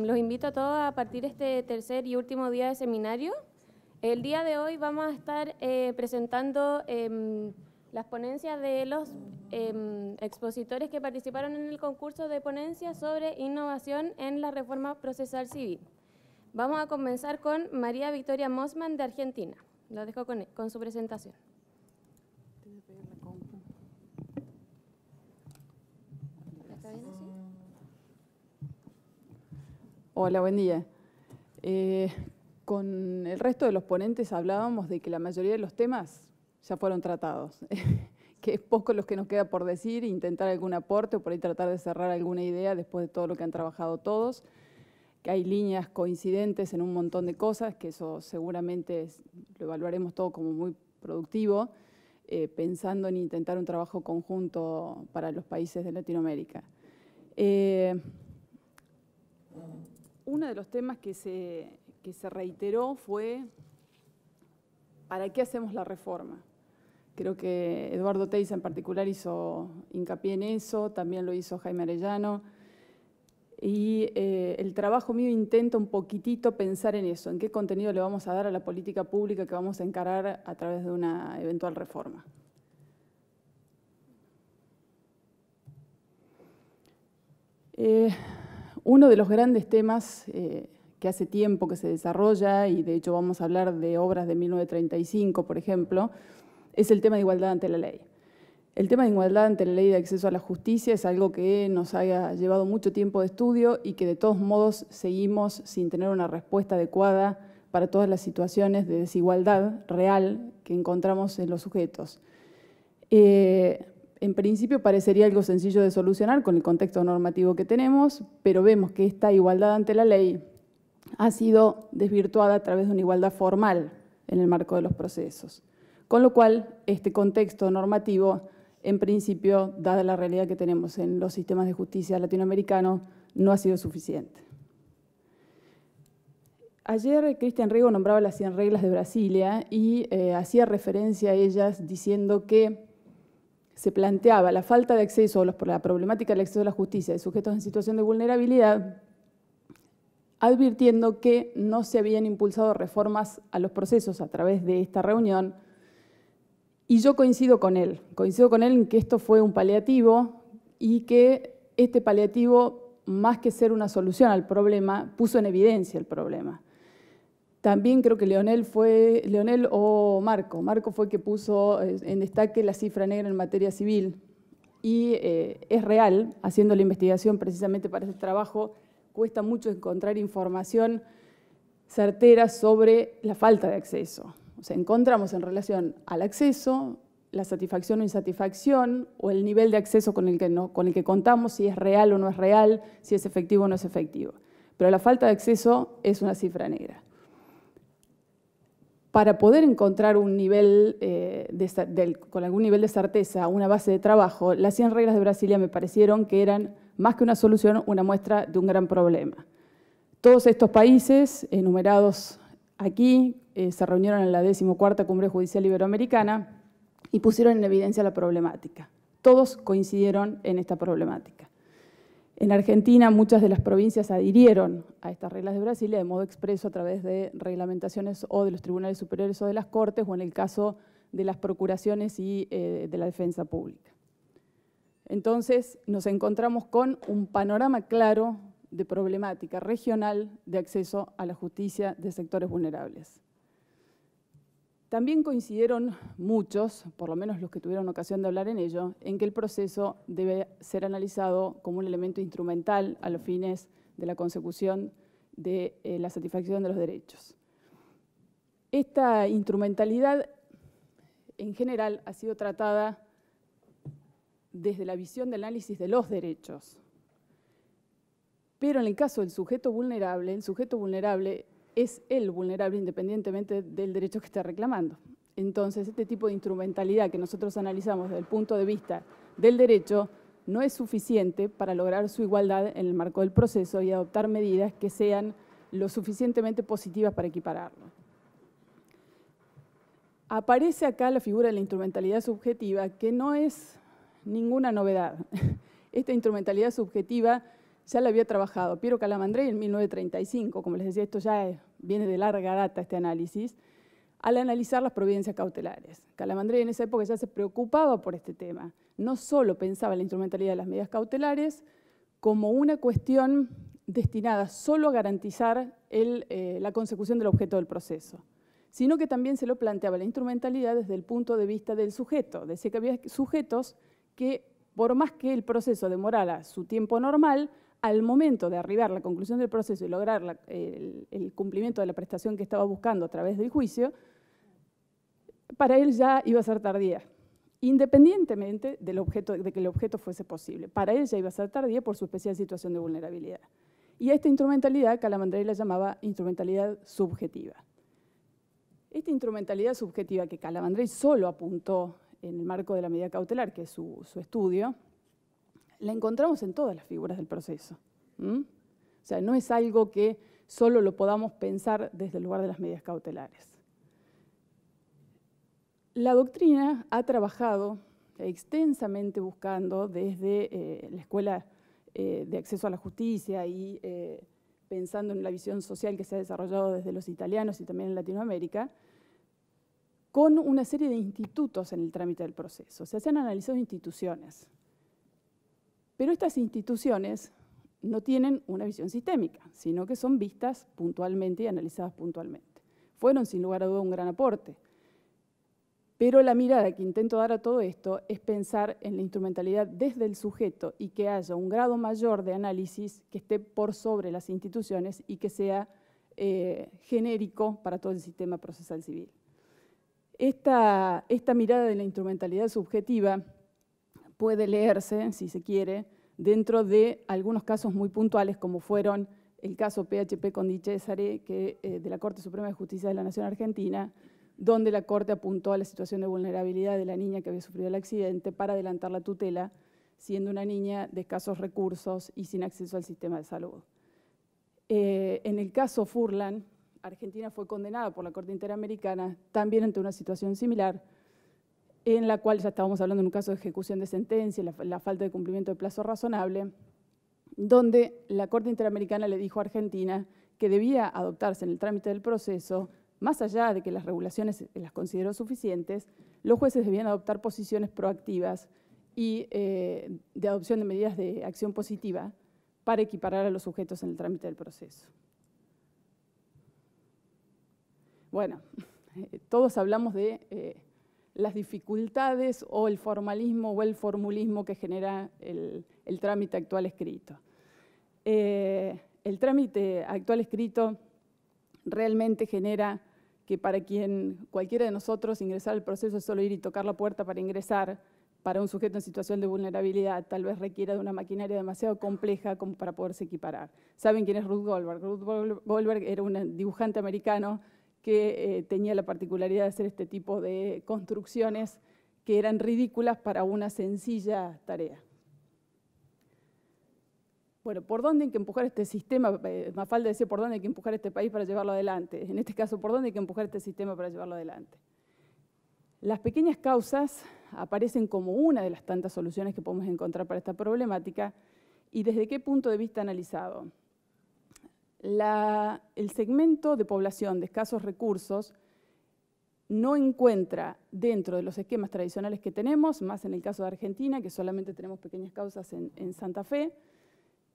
Los invito a todos a partir de este tercer y último día de seminario. El día de hoy vamos a estar presentando las ponencias de los expositores que participaron en el concurso de ponencias sobre innovación en la reforma procesal civil. Vamos a comenzar con María Victoria Mosman de Argentina. Lo dejo con su presentación. Hola, buen día. Con el resto de los ponentes hablábamos de que la mayoría de los temas ya fueron tratados, que es poco los que nos queda por decir, intentar algún aporte o por ahí tratar de cerrar alguna idea después de todo lo que han trabajado todos, que hay líneas coincidentes en un montón de cosas, que eso seguramente lo evaluaremos todo como muy productivo, pensando en intentar un trabajo conjunto para los países de Latinoamérica. Uno de los temas que se reiteró fue ¿para qué hacemos la reforma? Creo que Eduardo Teiza en particular hizo hincapié en eso, también lo hizo Jaime Arellano. Y el trabajo mío intenta un poquitito pensar en eso, en qué contenido le vamos a dar a la política pública que vamos a encarar a través de una eventual reforma. Uno de los grandes temas que hace tiempo que se desarrolla, y de hecho vamos a hablar de obras de 1935, por ejemplo, es el tema de igualdad ante la ley. El tema de igualdad ante la ley de acceso a la justicia es algo que nos ha llevado mucho tiempo de estudio y que de todos modos seguimos sin tener una respuesta adecuada para todas las situaciones de desigualdad real que encontramos en los sujetos. En principio parecería algo sencillo de solucionar con el contexto normativo que tenemos, pero vemos que esta igualdad ante la ley ha sido desvirtuada a través de una igualdad formal en el marco de los procesos. Con lo cual, este contexto normativo, en principio, dada la realidad que tenemos en los sistemas de justicia latinoamericanos, no ha sido suficiente. Ayer Cristian Rego nombraba las 100 reglas de Brasilia y hacía referencia a ellas diciendo que se planteaba la falta de acceso, la problemática del acceso a la justicia de sujetos en situación de vulnerabilidad, advirtiendo que no se habían impulsado reformas a los procesos a través de esta reunión, y yo coincido con él en que esto fue un paliativo y que este paliativo, más que ser una solución al problema, puso en evidencia el problema. También creo que Leonel o Marco fue el que puso en destaque la cifra negra en materia civil. Y es real, haciendo la investigación precisamente para este trabajo, cuesta mucho encontrar información certera sobre la falta de acceso. O sea, encontramos en relación al acceso, la satisfacción o insatisfacción, o el nivel de acceso con el que contamos, si es real o no es real, si es efectivo o no es efectivo. Pero la falta de acceso es una cifra negra. Para poder encontrar un nivel con algún nivel de certeza, una base de trabajo, las 100 reglas de Brasilia me parecieron que eran, más que una solución, una muestra de un gran problema. Todos estos países, enumerados aquí, se reunieron en la 14ª Cumbre Judicial Iberoamericana y pusieron en evidencia la problemática. Todos coincidieron en esta problemática. En Argentina, muchas de las provincias adhirieron a estas reglas de Brasilia de modo expreso a través de reglamentaciones o de los tribunales superiores o de las cortes, o en el caso de las procuraciones y de la defensa pública. Entonces, nos encontramos con un panorama claro de problemática regional de acceso a la justicia de sectores vulnerables. También coincidieron muchos, por lo menos los que tuvieron ocasión de hablar en ello, en que el proceso debe ser analizado como un elemento instrumental a los fines de la consecución de la satisfacción de los derechos. Esta instrumentalidad, en general, ha sido tratada desde la visión del análisis de los derechos. Pero en el caso del sujeto vulnerable, el sujeto vulnerable es el vulnerable independientemente del derecho que esté reclamando. Entonces, este tipo de instrumentalidad que nosotros analizamos desde el punto de vista del derecho no es suficiente para lograr su igualdad en el marco del proceso y adoptar medidas que sean lo suficientemente positivas para equipararlo. Aparece acá la figura de la instrumentalidad subjetiva, que no es ninguna novedad. Esta instrumentalidad subjetiva ya la había trabajado Piero Calamandrei en 1935, como les decía, esto ya viene de larga data este análisis, al analizar las providencias cautelares. Calamandrei en esa época ya se preocupaba por este tema. No solo pensaba en la instrumentalidad de las medidas cautelares como una cuestión destinada solo a garantizar la consecución del objeto del proceso, sino que también se lo planteaba la instrumentalidad desde el punto de vista del sujeto. Decía que había sujetos que, por más que el proceso demorara su tiempo normal, al momento de arribar a la conclusión del proceso y lograr el cumplimiento de la prestación que estaba buscando a través del juicio, para él ya iba a ser tardía, independientemente de que el objeto fuese posible. Para él ya iba a ser tardía por su especial situación de vulnerabilidad. Y a esta instrumentalidad Calamandrei la llamaba instrumentalidad subjetiva. Esta instrumentalidad subjetiva que Calamandrei solo apuntó en el marco de la medida cautelar, que es su estudio, la encontramos en todas las figuras del proceso. O sea, no es algo que solo lo podamos pensar desde el lugar de las medidas cautelares. La doctrina ha trabajado extensamente buscando desde la Escuela de Acceso a la Justicia y pensando en la visión social que se ha desarrollado desde los italianos y también en Latinoamérica, con una serie de institutos en el trámite del proceso. O sea, se han analizado instituciones. Pero estas instituciones no tienen una visión sistémica, sino que son vistas puntualmente y analizadas puntualmente. Fueron, sin lugar a duda, un gran aporte. Pero la mirada que intento dar a todo esto es pensar en la instrumentalidad desde el sujeto y que haya un grado mayor de análisis que esté por sobre las instituciones y que sea genérico para todo el sistema procesal civil. Esta mirada de la instrumentalidad subjetiva puede leerse, si se quiere, dentro de algunos casos muy puntuales, como fueron el caso PHP con Di Cesare, de la Corte Suprema de Justicia de la Nación Argentina, donde la Corte apuntó a la situación de vulnerabilidad de la niña que había sufrido el accidente para adelantar la tutela, siendo una niña de escasos recursos y sin acceso al sistema de salud. En el caso Furlan, Argentina fue condenada por la Corte Interamericana también ante una situación similar, en la cual ya estábamos hablando de un caso de ejecución de sentencia, la falta de cumplimiento de plazo razonable, donde la Corte Interamericana le dijo a Argentina que debía adoptarse en el trámite del proceso, más allá de que las regulaciones las consideró suficientes, los jueces debían adoptar posiciones proactivas y de adopción de medidas de acción positiva para equiparar a los sujetos en el trámite del proceso. Bueno, todos hablamos de las dificultades o el formalismo o el formulismo que genera el trámite actual escrito. El trámite actual escrito realmente genera que para cualquiera de nosotros ingresar al proceso es solo ir y tocar la puerta para ingresar, para un sujeto en situación de vulnerabilidad tal vez requiera de una maquinaria demasiado compleja como para poderse equiparar. ¿Saben quién es Ruth Goldberg? Ruth Goldberg era un dibujante americano que tenía la particularidad de hacer este tipo de construcciones que eran ridículas para una sencilla tarea. Bueno, ¿por dónde hay que empujar este sistema? Mafalda decía, ¿por dónde hay que empujar este país para llevarlo adelante? En este caso, ¿por dónde hay que empujar este sistema para llevarlo adelante? Las pequeñas causas aparecen como una de las tantas soluciones que podemos encontrar para esta problemática. ¿Y desde qué punto de vista analizado? El segmento de población de escasos recursos no encuentra dentro de los esquemas tradicionales que tenemos, más en el caso de Argentina, que solamente tenemos pequeñas causas en Santa Fe,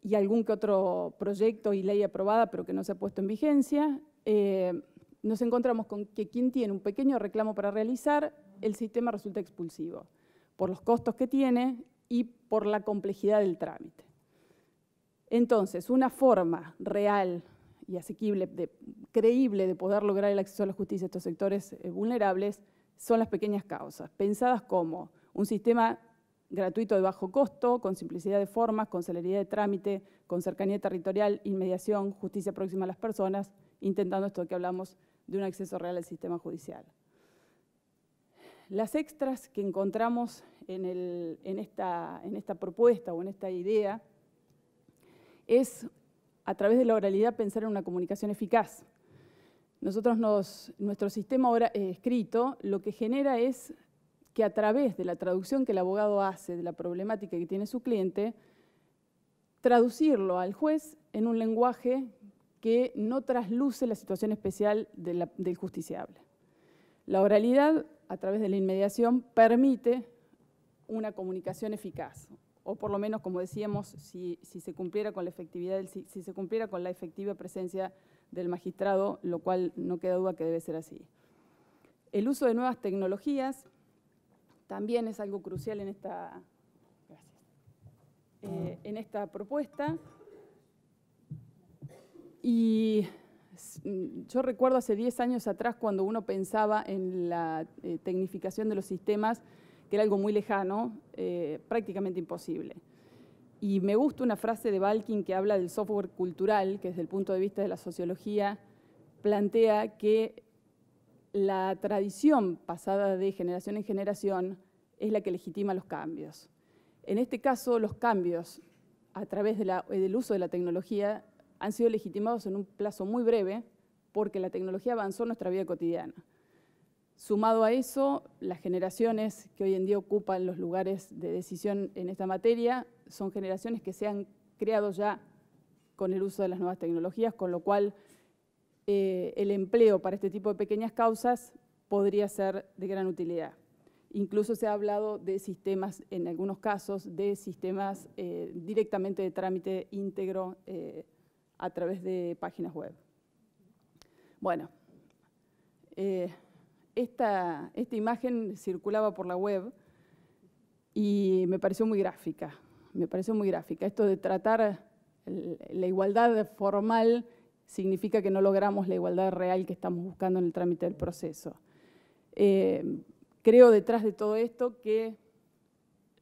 y algún que otro proyecto y ley aprobada, pero que no se ha puesto en vigencia, nos encontramos con que quien tiene un pequeño reclamo para realizar, el sistema resulta expulsivo, por los costos que tiene y por la complejidad del trámite. Entonces, una forma real y asequible, creíble de poder lograr el acceso a la justicia a estos sectores vulnerables son las pequeñas causas, pensadas como un sistema gratuito de bajo costo, con simplicidad de formas, con celeridad de trámite, con cercanía territorial, inmediación, justicia próxima a las personas, intentando esto que hablamos de un acceso real al sistema judicial. Las extras que encontramos en esta propuesta o en esta idea es, a través de la oralidad, pensar en una comunicación eficaz. Nuestro sistema escrito lo que genera es que a través de la traducción que el abogado hace de la problemática que tiene su cliente, traducirlo al juez en un lenguaje que no trasluce la situación especial del justiciable. La oralidad, a través de la inmediación, permite una comunicación eficaz, o por lo menos, como decíamos, si se cumpliera con la efectividad, si se cumpliera con la efectiva presencia del magistrado, lo cual no queda duda que debe ser así. El uso de nuevas tecnologías también es algo crucial en esta propuesta. Y yo recuerdo hace 10 años atrás, cuando uno pensaba en la tecnificación de los sistemas, que era algo muy lejano, prácticamente imposible. Y me gusta una frase de Balkin que habla del software cultural, que desde el punto de vista de la sociología plantea que la tradición pasada de generación en generación es la que legitima los cambios. En este caso, los cambios a través del uso de la tecnología han sido legitimados en un plazo muy breve porque la tecnología avanzó en nuestra vida cotidiana. Sumado a eso, las generaciones que hoy en día ocupan los lugares de decisión en esta materia son generaciones que se han creado ya con el uso de las nuevas tecnologías, con lo cual el empleo para este tipo de pequeñas causas podría ser de gran utilidad. Incluso se ha hablado de sistemas, en algunos casos, de sistemas directamente de trámite íntegro a través de páginas web. Bueno, esta imagen circulaba por la web y me pareció muy gráfica. Esto de tratar la igualdad formal significa que no logramos la igualdad real que estamos buscando en el trámite del proceso. Creo detrás de todo esto que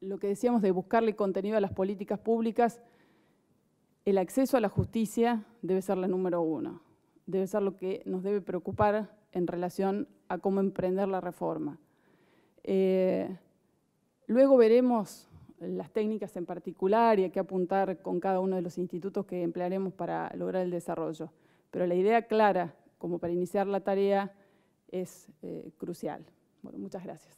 lo que decíamos de buscarle contenido a las políticas públicas, el acceso a la justicia debe ser la número uno, debe ser lo que nos debe preocupar en relación a cómo emprender la reforma. Luego veremos las técnicas en particular y a qué apuntar con cada uno de los institutos que emplearemos para lograr el desarrollo. Pero la idea clara, como para iniciar la tarea, es crucial. Bueno, muchas gracias.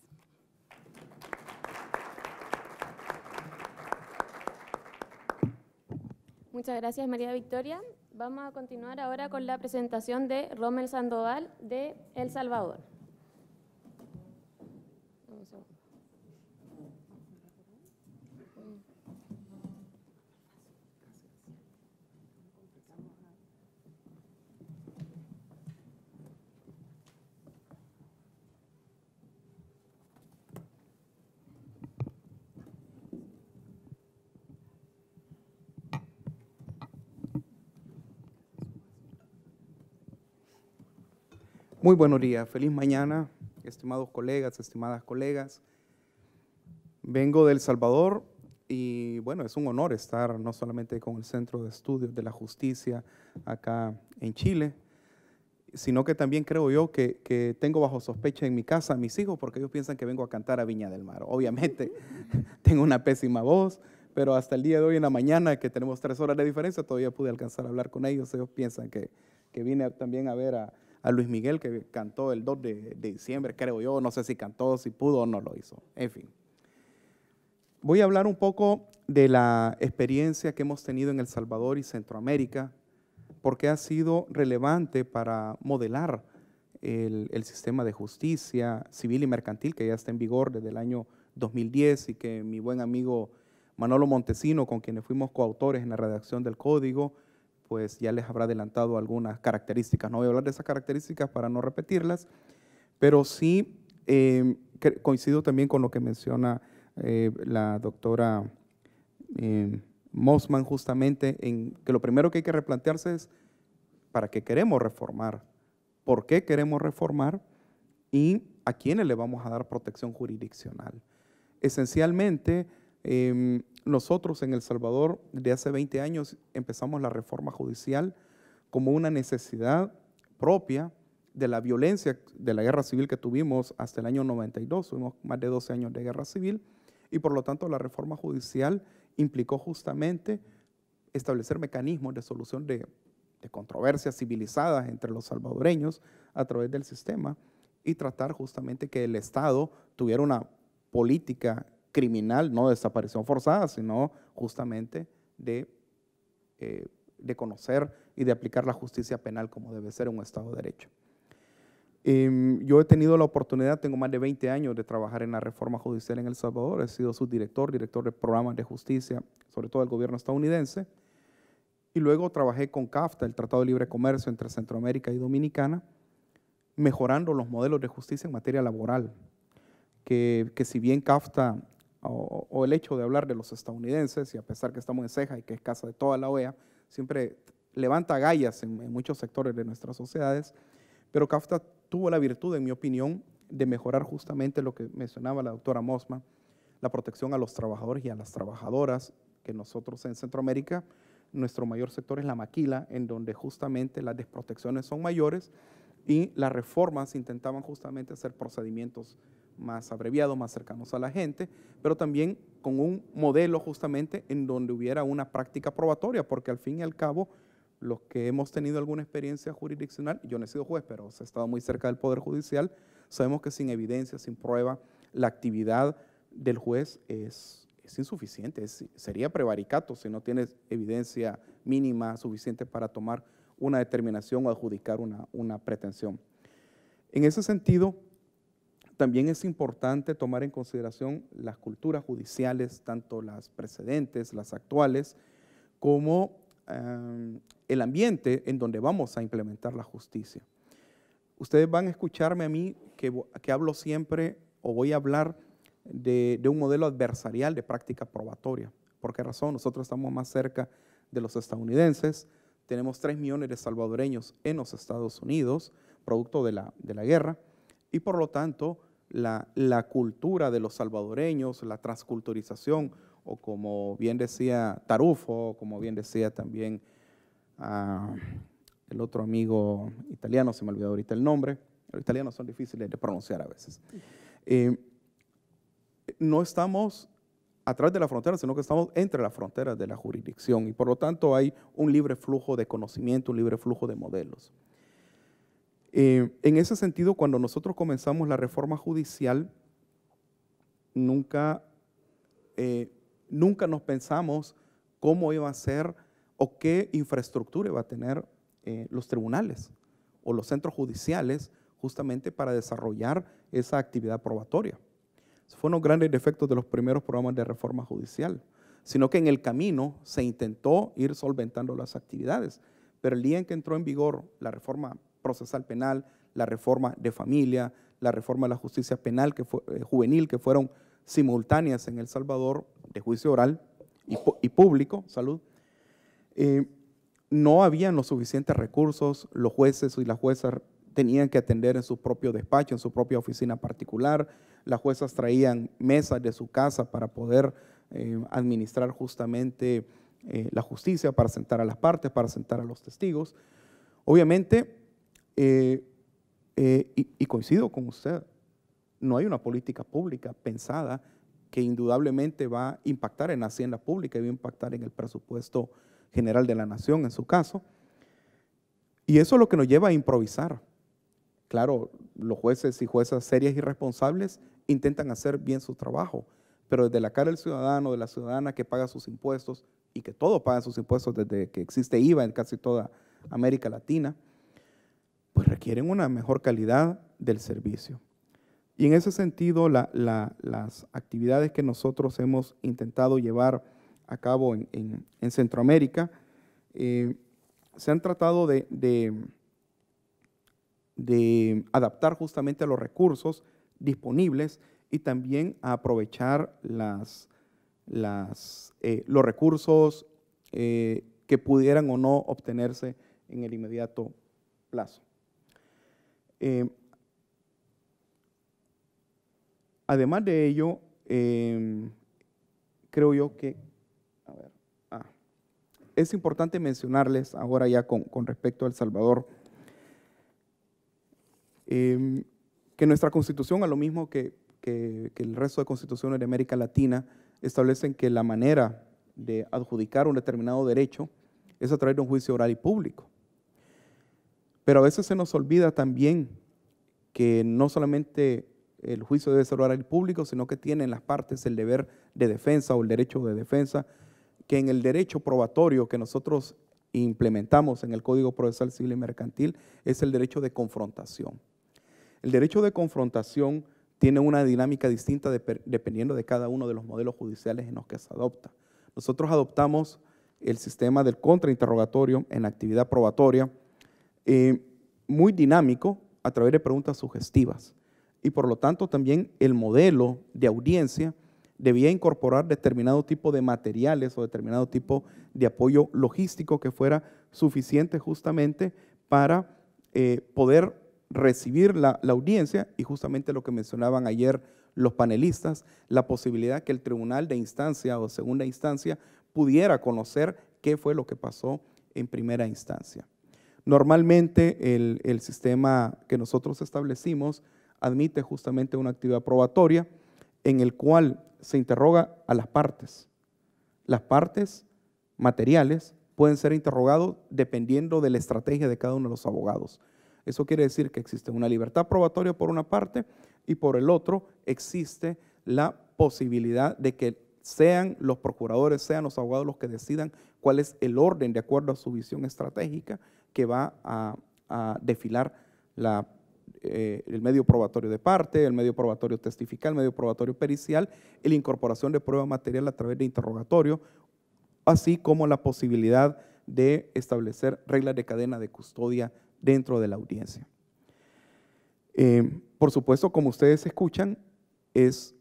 Muchas gracias, María Victoria. Vamos a continuar ahora con la presentación de Rommel Sandoval de El Salvador. Muy buenos días, feliz mañana, estimados colegas, estimadas colegas. Vengo de El Salvador y bueno, es un honor estar no solamente con el Centro de Estudios de la Justicia acá en Chile, sino que también creo yo que tengo bajo sospecha en mi casa a mis hijos porque ellos piensan que vengo a cantar a Viña del Mar. Obviamente tengo una pésima voz, pero hasta el día de hoy en la mañana, que tenemos 3 horas de diferencia, todavía pude alcanzar a hablar con ellos. Ellos piensan que vine también a ver a Luis Miguel, que cantó el 2 de diciembre, creo yo, no sé si cantó, si pudo o no lo hizo, en fin. Voy a hablar un poco de la experiencia que hemos tenido en El Salvador y Centroamérica, porque ha sido relevante para modelar el sistema de justicia civil y mercantil que ya está en vigor desde el año 2010 y que mi buen amigo Manolo Montesino, con quienes fuimos coautores en la redacción del código, pues ya les habrá adelantado algunas características. No voy a hablar de esas características para no repetirlas, pero sí coincido también con lo que menciona la doctora Mossman, justamente en que lo primero que hay que replantearse es para qué queremos reformar, por qué queremos reformar y a quiénes le vamos a dar protección jurisdiccional. Esencialmente, nosotros en El Salvador, desde hace 20 años, empezamos la reforma judicial como una necesidad propia de la violencia de la guerra civil que tuvimos hasta el año 92. Tuvimos más de 12 años de guerra civil y por lo tanto la reforma judicial implicó justamente establecer mecanismos de solución de controversias civilizadas entre los salvadoreños a través del sistema y tratar justamente que el Estado tuviera una política criminal, no de desaparición forzada, sino justamente de de conocer y de aplicar la justicia penal como debe ser en un Estado de Derecho. Yo he tenido la oportunidad, tengo más de 20 años de trabajar en la reforma judicial en El Salvador. He sido subdirector, director de programas de justicia, sobre todo del gobierno estadounidense. Y luego trabajé con CAFTA, el Tratado de Libre Comercio entre Centroamérica y Dominicana, mejorando los modelos de justicia en materia laboral. Que si bien CAFTA o el hecho de hablar de los estadounidenses, y a pesar que estamos en ceja y que es casa de toda la OEA, siempre levanta agallas en muchos sectores de nuestras sociedades, pero CAFTA tuvo la virtud, en mi opinión, de mejorar justamente lo que mencionaba la doctora Mosma, la protección a los trabajadores y a las trabajadoras, que nosotros en Centroamérica, nuestro mayor sector es la maquila, en donde justamente las desprotecciones son mayores y las reformas intentaban justamente hacer procedimientos más abreviados, más cercanos a la gente, pero también con un modelo justamente en donde hubiera una práctica probatoria, porque al fin y al cabo, los que hemos tenido alguna experiencia jurisdiccional, yo no he sido juez, pero he estado muy cerca del Poder Judicial, sabemos que sin evidencia, sin prueba, la actividad del juez es insuficiente, sería prevaricato si no tienes evidencia mínima suficiente para tomar una determinación o adjudicar una pretensión. En ese sentido, también es importante tomar en consideración las culturas judiciales, tanto las precedentes, las actuales, como el ambiente en donde vamos a implementar la justicia. Ustedes van a escucharme a mí que hablo siempre o voy a hablar de un modelo adversarial de práctica probatoria. ¿Por qué razón? Nosotros estamos más cerca de los estadounidenses, tenemos 3 millones de salvadoreños en los Estados Unidos, producto de la guerra, y por lo tanto la cultura de los salvadoreños, la transculturización, o como bien decía Tarufo, como bien decía también el otro amigo italiano, se me olvidó ahorita el nombre, los italianos son difíciles de pronunciar a veces. No estamos a través de la frontera, sino que estamos entre las fronteras de la jurisdicción y por lo tanto hay un libre flujo de conocimiento, un libre flujo de modelos. En ese sentido, cuando nosotros comenzamos la reforma judicial, nunca nos pensamos cómo iba a ser o qué infraestructura iba a tener los tribunales o los centros judiciales justamente para desarrollar esa actividad probatoria. Esos fueron los grandes defectos de los primeros programas de reforma judicial, sino que en el camino se intentó ir solventando las actividades, pero el día en que entró en vigor la reforma procesal penal, la reforma de familia, la reforma de la justicia penal juvenil, que fueron simultáneas en El Salvador, de juicio oral y público, salud, no habían los suficientes recursos, los jueces y las juezas tenían que atender en su propio despacho, en su propia oficina particular, las juezas traían mesas de su casa para poder administrar justamente la justicia, para sentar a las partes, para sentar a los testigos. Obviamente, y coincido con usted, no hay una política pública pensada que indudablemente va a impactar en la hacienda pública y va a impactar en el presupuesto general de la nación, en su caso. Y eso es lo que nos lleva a improvisar. Claro, los jueces y juezas serias y responsables intentan hacer bien su trabajo, pero desde la cara del ciudadano, de la ciudadana que paga sus impuestos, y que todos pagan sus impuestos desde que existe IVA en casi toda América Latina, pues requieren una mejor calidad del servicio. Y en ese sentido, las actividades que nosotros hemos intentado llevar a cabo en Centroamérica se han tratado de adaptar justamente a los recursos disponibles y también a aprovechar los recursos que pudieran o no obtenerse en el inmediato plazo. Además de ello, creo yo que es importante mencionarles ahora ya con respecto a El Salvador, que nuestra Constitución, a lo mismo que el resto de constituciones de América Latina, establecen que la manera de adjudicar un determinado derecho es a través de un juicio oral y público. Pero a veces se nos olvida también que no solamente el juicio debe ser oral y público, sino que tienen las partes el deber de defensa o el derecho de defensa, que en el derecho probatorio que nosotros implementamos en el Código Procesal Civil y Mercantil es el derecho de confrontación. El derecho de confrontación tiene una dinámica distinta dependiendo de cada uno de los modelos judiciales en los que se adopta. Nosotros adoptamos el sistema del contrainterrogatorio en la actividad probatoria, muy dinámico a través de preguntas sugestivas. Y por lo tanto también el modelo de audiencia debía incorporar determinado tipo de materiales o determinado tipo de apoyo logístico que fuera suficiente justamente para poder recibir la audiencia y justamente lo que mencionaban ayer los panelistas, la posibilidad que el tribunal de instancia o segunda instancia pudiera conocer qué fue lo que pasó en primera instancia. Normalmente el sistema que nosotros establecimos admite justamente una actividad probatoria en el cual se interroga a las partes. Las partes materiales pueden ser interrogados dependiendo de la estrategia de cada uno de los abogados. Eso quiere decir que existe una libertad probatoria por una parte y por el otro existe la posibilidad de que sean los procuradores, sean los abogados los que decidan cuál es el orden de acuerdo a su visión estratégica que va a desfilar el medio probatorio de parte, el medio probatorio testifical, el medio probatorio pericial y la incorporación de prueba material a través de interrogatorio, así como la posibilidad de establecer reglas de cadena de custodia dentro de la audiencia. Por supuesto, como ustedes escuchan, es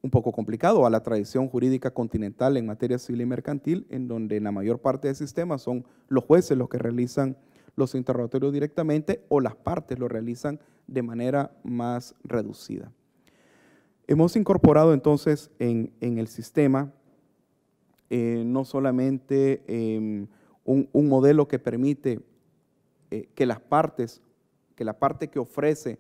un poco complicado a la tradición jurídica continental en materia civil y mercantil, en donde en la mayor parte del sistema son los jueces los que realizan los interrogatorios directamente o las partes lo realizan de manera más reducida. Hemos incorporado entonces en el sistema no solamente un modelo que permite que la parte que ofrece,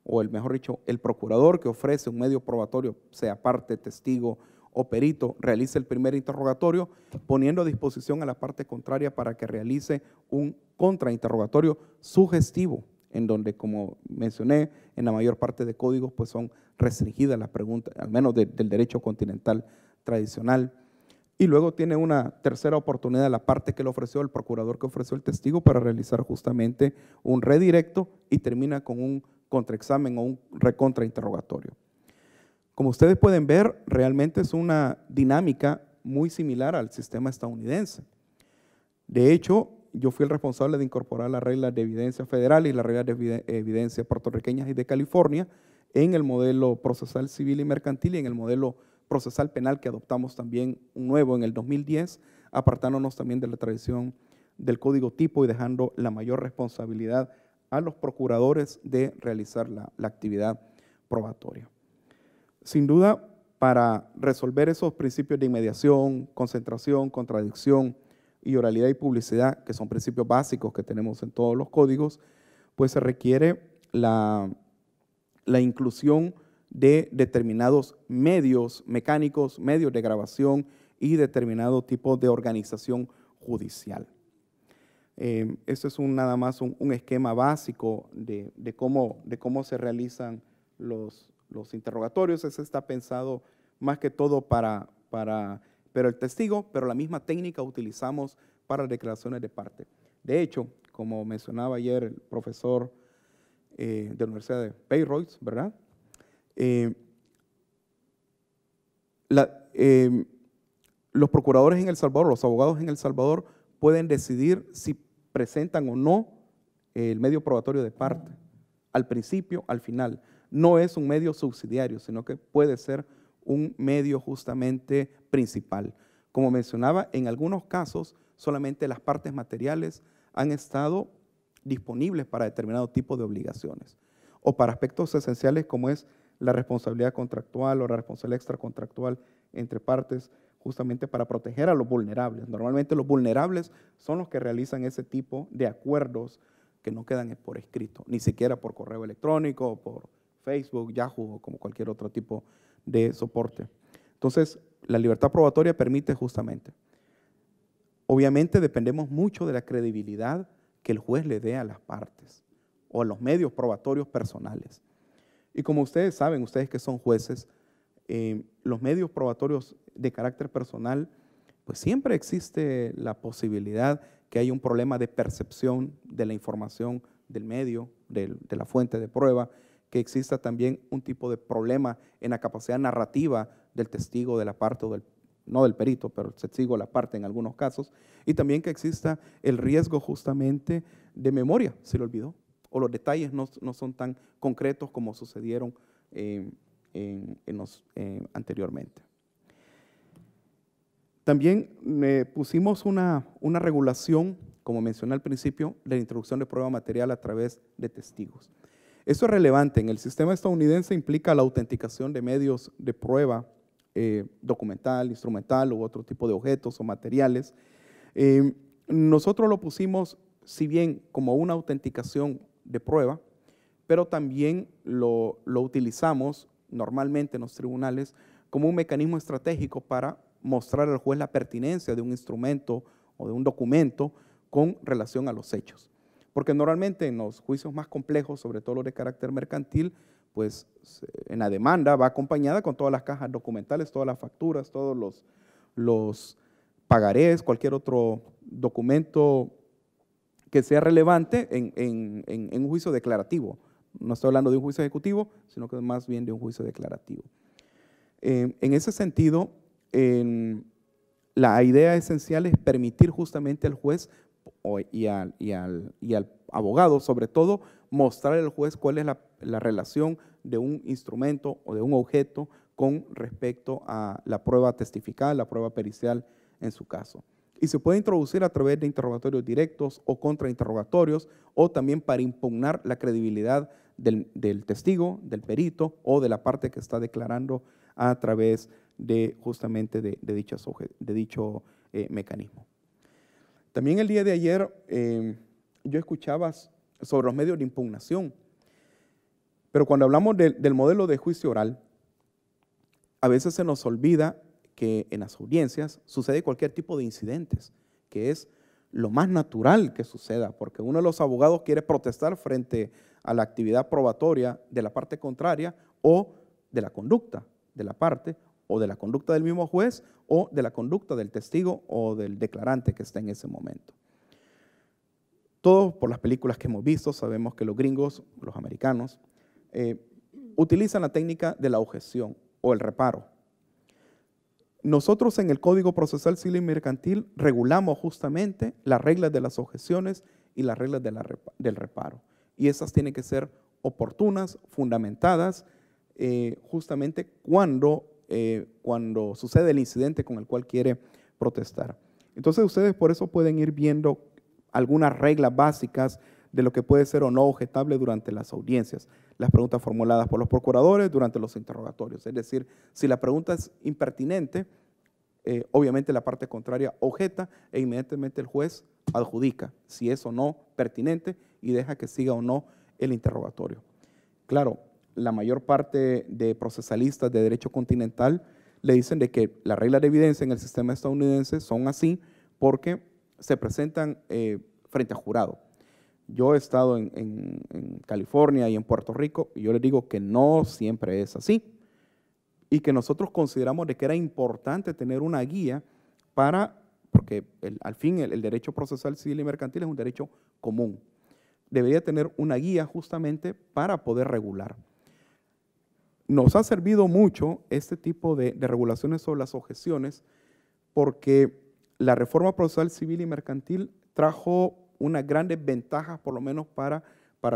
o mejor dicho, el procurador que ofrece un medio probatorio, sea parte, testigo o perito, realice el primer interrogatorio, poniendo a disposición a la parte contraria para que realice un contrainterrogatorio sugestivo, en donde, como mencioné, en la mayor parte de códigos pues son restringidas las preguntas, al menos del derecho continental tradicional. Y luego tiene una tercera oportunidad la parte que le ofreció el procurador que ofreció el testigo para realizar justamente un redirecto y termina con un contraexamen o un recontrainterrogatorio. Como ustedes pueden ver, realmente es una dinámica muy similar al sistema estadounidense. De hecho, yo fui el responsable de incorporar las reglas de evidencia federal y las reglas de evidencia puertorriqueñas y de California en el modelo procesal civil y mercantil y en el modelo procesal penal que adoptamos también un nuevo en el 2010, apartándonos también de la tradición del código tipo y dejando la mayor responsabilidad a los procuradores de realizar la actividad probatoria. Sin duda, para resolver esos principios de inmediación, concentración, contradicción y oralidad y publicidad, que son principios básicos que tenemos en todos los códigos, pues se requiere la inclusión de determinados medios mecánicos, medios de grabación y determinado tipo de organización judicial. Este es nada más un esquema básico de cómo se realizan los interrogatorios. Ese está pensado más que todo pero el testigo, pero la misma técnica utilizamos para declaraciones de parte. De hecho, como mencionaba ayer el profesor de la Universidad de Bayreuth, ¿verdad? Los procuradores en El Salvador, los abogados en El Salvador pueden decidir si presentan o no el medio probatorio de parte, al principio, al final. No es un medio subsidiario, sino que puede ser un medio justamente principal. Como mencionaba, en algunos casos solamente las partes materiales han estado disponibles para determinado tipo de obligaciones o para aspectos esenciales como es la responsabilidad contractual o la responsabilidad extracontractual entre partes, justamente para proteger a los vulnerables. Normalmente los vulnerables son los que realizan ese tipo de acuerdos que no quedan por escrito, ni siquiera por correo electrónico, o por Facebook, Yahoo o como cualquier otro tipo de soporte. Entonces, la libertad probatoria permite justamente. Obviamente dependemos mucho de la credibilidad que el juez le dé a las partes o a los medios probatorios personales. Y como ustedes saben, ustedes que son jueces, los medios probatorios de carácter personal pues siempre existe la posibilidad que haya un problema de percepción de la información del medio, de la fuente de prueba, que exista también un tipo de problema en la capacidad narrativa del testigo de la parte, no del perito, pero el testigo de la parte en algunos casos, y también que exista el riesgo justamente de memoria, se le olvidó, o los detalles no son tan concretos como sucedieron anteriormente. También pusimos una regulación, como mencioné al principio, de la introducción de prueba material a través de testigos. Esto es relevante. En el sistema estadounidense implica la autenticación de medios de prueba documental, instrumental u otro tipo de objetos o materiales. Nosotros lo pusimos, si bien como una autenticación de prueba, pero también lo utilizamos normalmente en los tribunales como un mecanismo estratégico para mostrar al juez la pertinencia de un instrumento o de un documento con relación a los hechos. Porque normalmente en los juicios más complejos, sobre todo los de carácter mercantil, pues en la demanda va acompañada con todas las cajas documentales, todas las facturas, todos los pagarés, cualquier otro documento que sea relevante en un juicio declarativo. No estoy hablando de un juicio ejecutivo, sino que más bien de un juicio declarativo. En ese sentido, la idea esencial es permitir justamente al juez y al abogado, sobre todo, mostrar al juez cuál es la relación de un instrumento o de un objeto con respecto a la prueba testifical, la prueba pericial en su caso. Y se puede introducir a través de interrogatorios directos o contrainterrogatorios, o también para impugnar la credibilidad del testigo, del perito o de la parte que está declarando a través de justamente de dicho mecanismo. También el día de ayer yo escuchaba sobre los medios de impugnación, pero cuando hablamos del modelo de juicio oral, a veces se nos olvida que en las audiencias sucede cualquier tipo de incidentes, que es lo más natural que suceda, porque uno de los abogados quiere protestar frente a la actividad probatoria de la parte contraria o de la conducta de la parte, o de la conducta del mismo juez, o de la conducta del testigo o del declarante que está en ese momento. Todos por las películas que hemos visto sabemos que los gringos, los americanos, utilizan la técnica de la objeción o el reparo. Nosotros en el Código Procesal Civil y Mercantil regulamos justamente las reglas de las objeciones y las reglas del reparo. Y esas tienen que ser oportunas, fundamentadas, justamente cuando sucede el incidente con el cual quiere protestar. Entonces ustedes por eso pueden ir viendo algunas reglas básicas de lo que puede ser o no objetable durante las audiencias. Las preguntas formuladas por los procuradores durante los interrogatorios. Es decir, si la pregunta es impertinente, obviamente la parte contraria objeta e inmediatamente el juez adjudica si es o no pertinente y deja que siga o no el interrogatorio. Claro, la mayor parte de procesalistas de derecho continental le dicen de que las reglas de evidencia en el sistema estadounidense son así porque se presentan frente a jurado. Yo he estado en California y en Puerto Rico y yo les digo que no siempre es así y que nosotros consideramos de que era importante tener una guía porque al fin el derecho procesal civil y mercantil es un derecho común. Debería tener una guía justamente para poder regular. Nos ha servido mucho este tipo de regulaciones sobre las objeciones porque la reforma procesal civil y mercantil trajo unas grandes ventajas, por lo menos para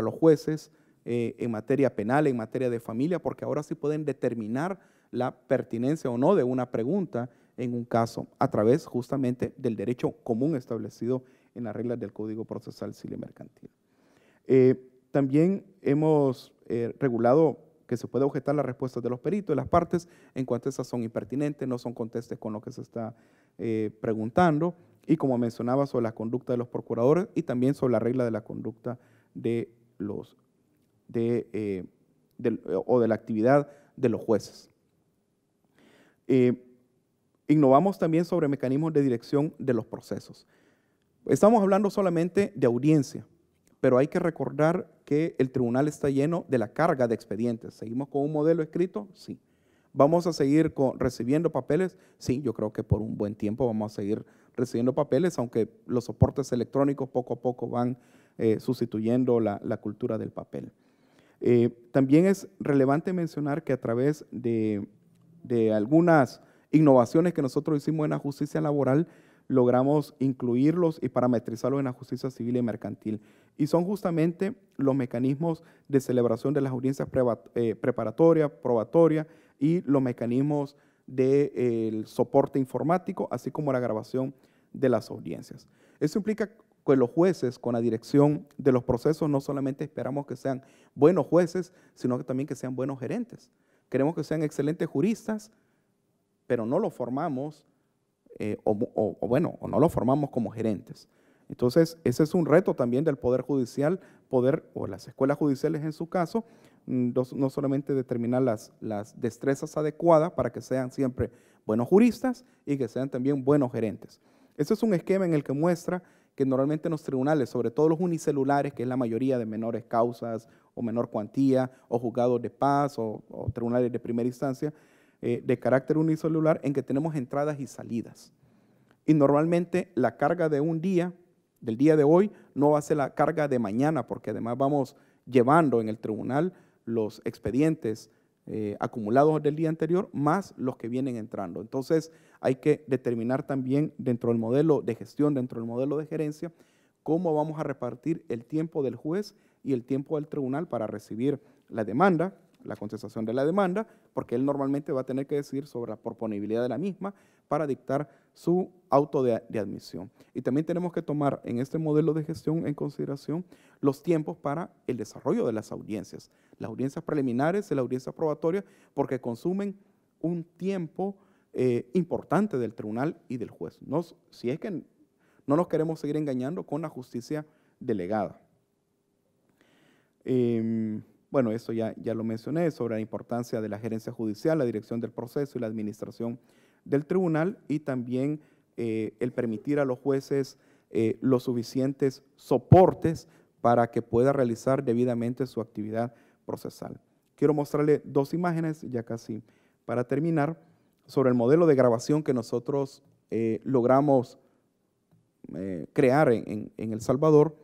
los jueces en materia penal, en materia de familia, porque ahora sí pueden determinar la pertinencia o no de una pregunta en un caso a través justamente del derecho común establecido en las reglas del Código Procesal Civil y Mercantil. También hemos regulado que se puede objetar las respuestas de los peritos, de las partes, en cuanto esas son impertinentes, no son contestes con lo que se está preguntando, y como mencionaba, sobre la conducta de los procuradores y también sobre la regla de la conducta de la actividad de los jueces. Innovamos también sobre mecanismos de dirección de los procesos. Estamos hablando solamente de audiencia, pero hay que recordar que el tribunal está lleno de la carga de expedientes. ¿Seguimos con un modelo escrito? Sí. ¿Vamos a seguir recibiendo papeles? Sí, yo creo que por un buen tiempo vamos a seguir recibiendo papeles, aunque los soportes electrónicos poco a poco van sustituyendo la cultura del papel. También es relevante mencionar que a través de algunas innovaciones que nosotros hicimos en la justicia laboral, logramos incluirlos y parametrizarlos en la justicia civil y mercantil. Y son justamente los mecanismos de celebración de las audiencias preparatorias, probatorias y los mecanismos del soporte informático, así como la grabación de las audiencias. Eso implica que los jueces, con la dirección de los procesos, no solamente esperamos que sean buenos jueces, sino que también que sean buenos gerentes. Queremos que sean excelentes juristas, pero no los formamos o no lo formamos como gerentes. Entonces, ese es un reto también del Poder Judicial, o las escuelas judiciales en su caso, no solamente determinar las destrezas adecuadas para que sean siempre buenos juristas y que sean también buenos gerentes. Ese es un esquema en el que muestra que normalmente en los tribunales, sobre todo los unicelulares, que es la mayoría de menores causas o menor cuantía, o juzgados de paz o tribunales de primera instancia, de carácter unicelular, en que tenemos entradas y salidas. Y normalmente la carga de un día, del día de hoy, no va a ser la carga de mañana, porque además vamos llevando en el tribunal los expedientes acumulados del día anterior, más los que vienen entrando. Entonces, hay que determinar también dentro del modelo de gestión, dentro del modelo de gerencia, cómo vamos a repartir el tiempo del juez y el tiempo del tribunal para recibir la demanda, la contestación de la demanda, porque él normalmente va a tener que decidir sobre la proponibilidad de la misma para dictar su auto de admisión. Y también tenemos que tomar en este modelo de gestión en consideración los tiempos para el desarrollo de las audiencias preliminares y las audiencias probatorias, porque consumen un tiempo importante del tribunal y del juez. Si es que no nos queremos seguir engañando con la justicia delegada. Bueno, eso ya lo mencioné, sobre la importancia de la gerencia judicial, la dirección del proceso y la administración del tribunal, y también el permitir a los jueces los suficientes soportes para que pueda realizar debidamente su actividad procesal. Quiero mostrarle dos imágenes, ya casi para terminar, sobre el modelo de grabación que nosotros logramos crear en El Salvador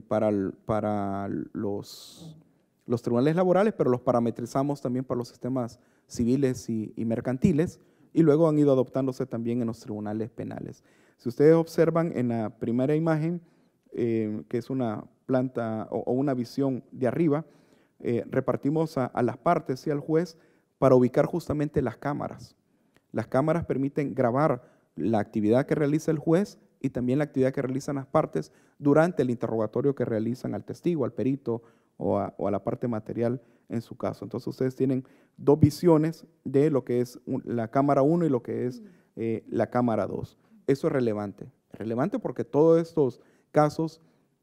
para los tribunales laborales, pero los parametrizamos también para los sistemas civiles y mercantiles, y luego han ido adoptándose también en los tribunales penales. Si ustedes observan en la primera imagen, que es una planta o una visión de arriba, repartimos a las partes y al juez para ubicar justamente las cámaras. Las cámaras permiten grabar la actividad que realiza el juez y también la actividad que realizan las partes durante el interrogatorio que realizan al testigo, al perito o a la parte material en su caso. Entonces ustedes tienen dos visiones de lo que es la cámara 1 y lo que es la cámara 2. Eso es relevante porque todos estos casos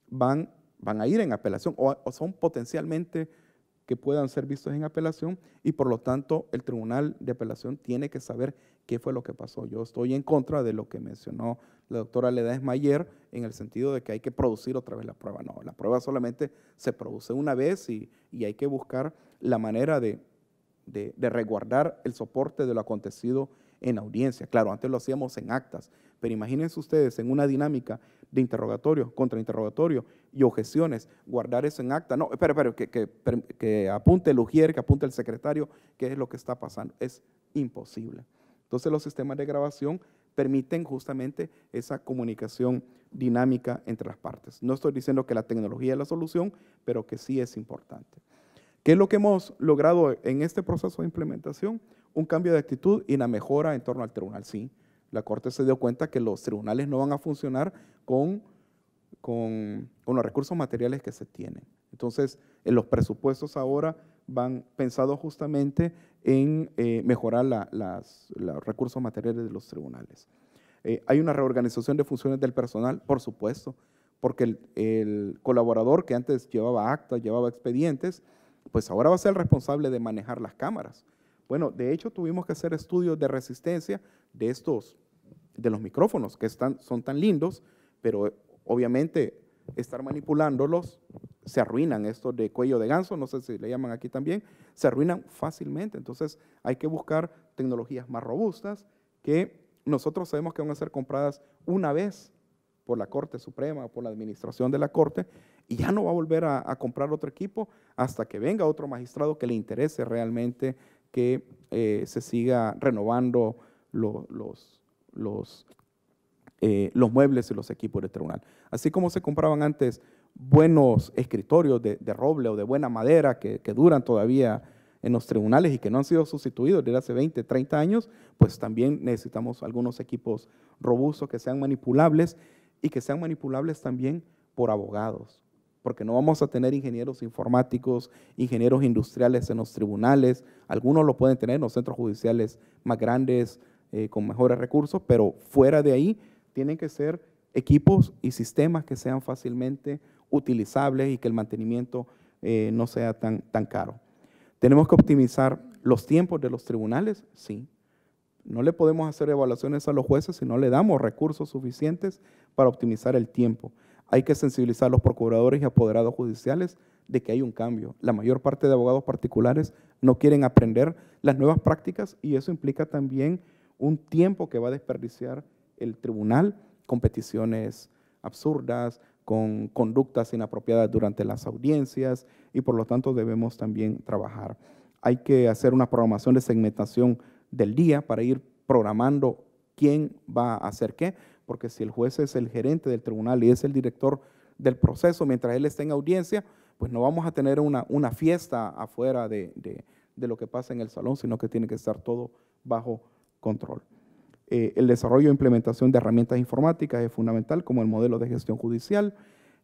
van a ir en apelación o son potencialmente que puedan ser vistos en apelación, y por lo tanto el tribunal de apelación tiene que saber qué fue lo que pasó. Yo estoy en contra de lo que mencionó la doctora Ledesma ayer, en el sentido de que hay que producir otra vez la prueba. No, la prueba solamente se produce una vez y hay que buscar la manera de resguardar el soporte de lo acontecido en audiencia. Claro, antes lo hacíamos en actas, pero imagínense ustedes en una dinámica de interrogatorio, contrainterrogatorio y objeciones, guardar eso en acta. No, espera, que apunte el ujier, que apunte el secretario, qué es lo que está pasando. Es imposible. Entonces los sistemas de grabación permiten justamente esa comunicación dinámica entre las partes. No estoy diciendo que la tecnología es la solución, pero que sí es importante. ¿Qué es lo que hemos logrado en este proceso de implementación? Un cambio de actitud y una mejora en torno al tribunal. Sí, la Corte se dio cuenta que los tribunales no van a funcionar con los recursos materiales que se tienen. Entonces, los presupuestos ahora van pensados justamente en mejorar los recursos materiales de los tribunales. Hay una reorganización de funciones del personal, por supuesto, porque el colaborador que antes llevaba actas, llevaba expedientes, pues ahora va a ser el responsable de manejar las cámaras. Bueno, de hecho tuvimos que hacer estudios de resistencia de los micrófonos, que son tan lindos, pero obviamente estar manipulándolos se arruinan, estos de cuello de ganso, no sé si le llaman aquí también, se arruinan fácilmente. Entonces hay que buscar tecnologías más robustas que nosotros sabemos que van a ser compradas una vez por la Corte Suprema o por la administración de la Corte y ya no va a volver a comprar otro equipo hasta que venga otro magistrado que le interese realmente que se siga renovando los muebles y los equipos de tribunal. Así como se compraban antes buenos escritorios de roble o de buena madera que duran todavía en los tribunales y que no han sido sustituidos desde hace 20, 30 años, pues también necesitamos algunos equipos robustos que sean manipulables y que sean manipulables también por abogados, porque no vamos a tener ingenieros informáticos, ingenieros industriales en los tribunales. Algunos lo pueden tener en los centros judiciales más grandes, con mejores recursos, pero fuera de ahí tienen que ser equipos y sistemas que sean fácilmente utilizables y que el mantenimiento no sea tan caro. ¿Tenemos que optimizar los tiempos de los tribunales? Sí. No le podemos hacer evaluaciones a los jueces si no le damos recursos suficientes para optimizar el tiempo. Hay que sensibilizar a los procuradores y apoderados judiciales de que hay un cambio. La mayor parte de abogados particulares no quieren aprender las nuevas prácticas y eso implica también un tiempo que va a desperdiciar el tribunal con peticiones absurdas, con conductas inapropiadas durante las audiencias y por lo tanto debemos también trabajar. Hay que hacer una programación de segmentación del día para ir programando quién va a hacer qué, porque si el juez es el gerente del tribunal y es el director del proceso, mientras él esté en audiencia, pues no vamos a tener una fiesta afuera de lo que pasa en el salón, sino que tiene que estar todo bajo control. El desarrollo e implementación de herramientas informáticas es fundamental, como el modelo de gestión judicial.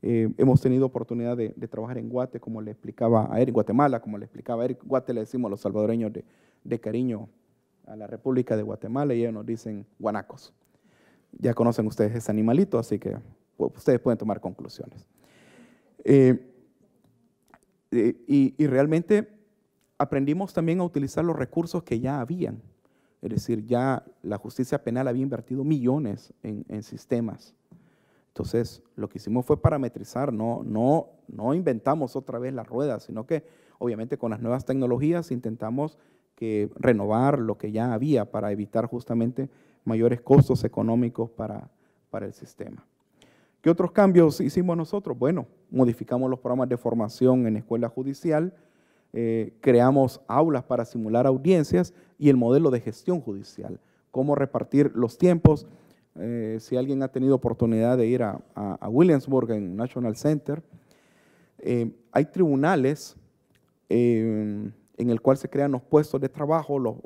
Hemos tenido oportunidad de trabajar en Guate, como le explicaba a Eric, Guatemala, como le explicaba a Eric. Guate le decimos a los salvadoreños de cariño a la República de Guatemala y ellos nos dicen guanacos. Ya conocen ustedes ese animalito, así que pues, ustedes pueden tomar conclusiones. Y realmente aprendimos también a utilizar los recursos que ya habían. Es decir, ya la justicia penal había invertido millones en sistemas. Entonces, lo que hicimos fue parametrizar, no inventamos otra vez la rueda, sino que obviamente con las nuevas tecnologías intentamos renovar lo que ya había para evitar justamente mayores costos económicos para el sistema. ¿Qué otros cambios hicimos nosotros? Bueno, modificamos los programas de formación en escuela judicial, creamos aulas para simular audiencias y el modelo de gestión judicial, cómo repartir los tiempos. Si alguien ha tenido oportunidad de ir a Williamsburg, en National Center, hay tribunales en el cual se crean los puestos de trabajo los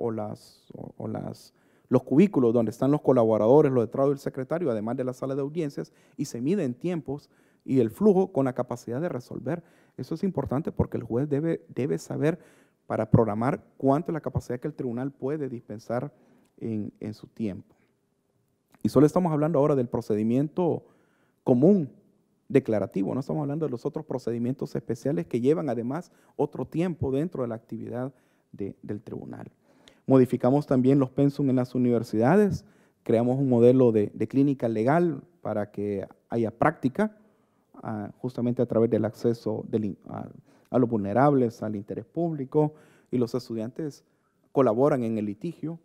cubículos donde están los colaboradores, los letrados y el secretario, además de la sala de audiencias, y se miden tiempos y el flujo con la capacidad de resolver. Eso es importante porque el juez debe saber para programar cuánto es la capacidad que el tribunal puede dispensar en su tiempo. Y solo estamos hablando ahora del procedimiento común declarativo, no estamos hablando de los otros procedimientos especiales que llevan además otro tiempo dentro de la actividad del tribunal. Modificamos también los pensum en las universidades, creamos un modelo de clínica legal para que haya práctica, justamente a través del acceso a los vulnerables, al interés público, y los estudiantes colaboran en el litigio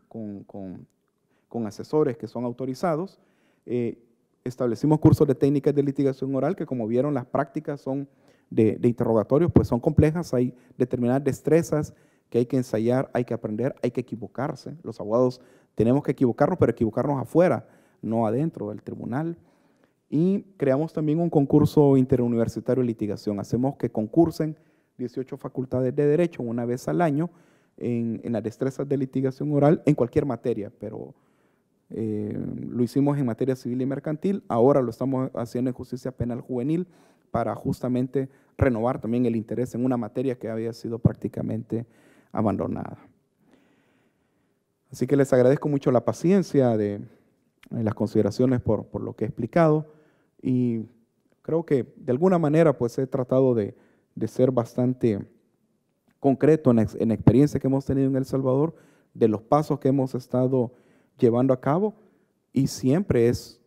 con asesores que son autorizados. Establecimos cursos de técnicas de litigación oral que, como vieron, las prácticas son de interrogatorios, pues son complejas, hay determinadas destrezas que hay que ensayar, hay que aprender, hay que equivocarse. Los abogados tenemos que equivocarnos, pero equivocarnos afuera, no adentro del tribunal. Y creamos también un concurso interuniversitario de litigación. Hacemos que concursen 18 facultades de derecho una vez al año en las destrezas de litigación oral en cualquier materia, pero lo hicimos en materia civil y mercantil, ahora lo estamos haciendo en justicia penal juvenil para justamente renovar también el interés en una materia que había sido prácticamente abandonada. Así que les agradezco mucho la paciencia de las consideraciones por lo que he explicado y creo que de alguna manera pues he tratado de ser bastante concreto en la experiencia que hemos tenido en El Salvador, de los pasos que hemos estado llevando a cabo y siempre es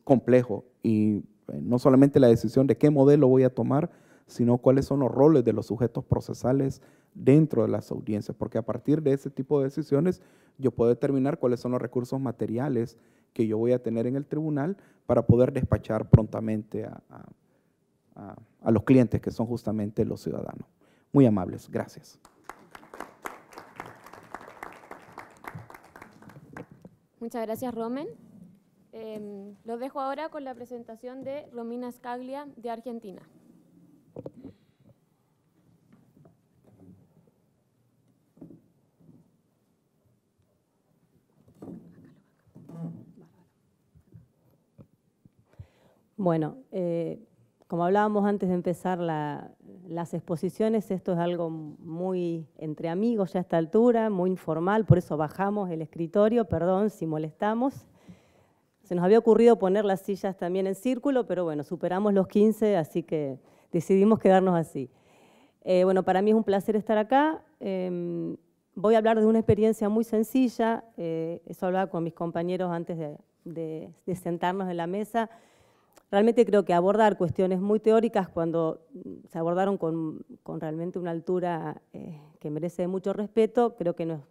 complejo y no solamente la decisión de qué modelo voy a tomar, sino cuáles son los roles de los sujetos procesales dentro de las audiencias, porque a partir de ese tipo de decisiones yo puedo determinar cuáles son los recursos materiales que yo voy a tener en el tribunal para poder despachar prontamente a los clientes, que son justamente los ciudadanos. Muy amables, gracias. Muchas gracias, Romen. Los dejo ahora con la presentación de Romina Scaglia, de Argentina. Bueno, como hablábamos antes de empezar las exposiciones, esto es algo muy entre amigos ya a esta altura, muy informal, por eso bajamos el escritorio, perdón si molestamos. Se nos había ocurrido poner las sillas también en círculo, pero bueno, superamos los 15, así que decidimos quedarnos así. Bueno, para mí es un placer estar acá. Voy a hablar de una experiencia muy sencilla, eso hablaba con mis compañeros antes de sentarnos en la mesa. Realmente creo que abordar cuestiones muy teóricas cuando se abordaron con realmente una altura que merece mucho respeto, creo que no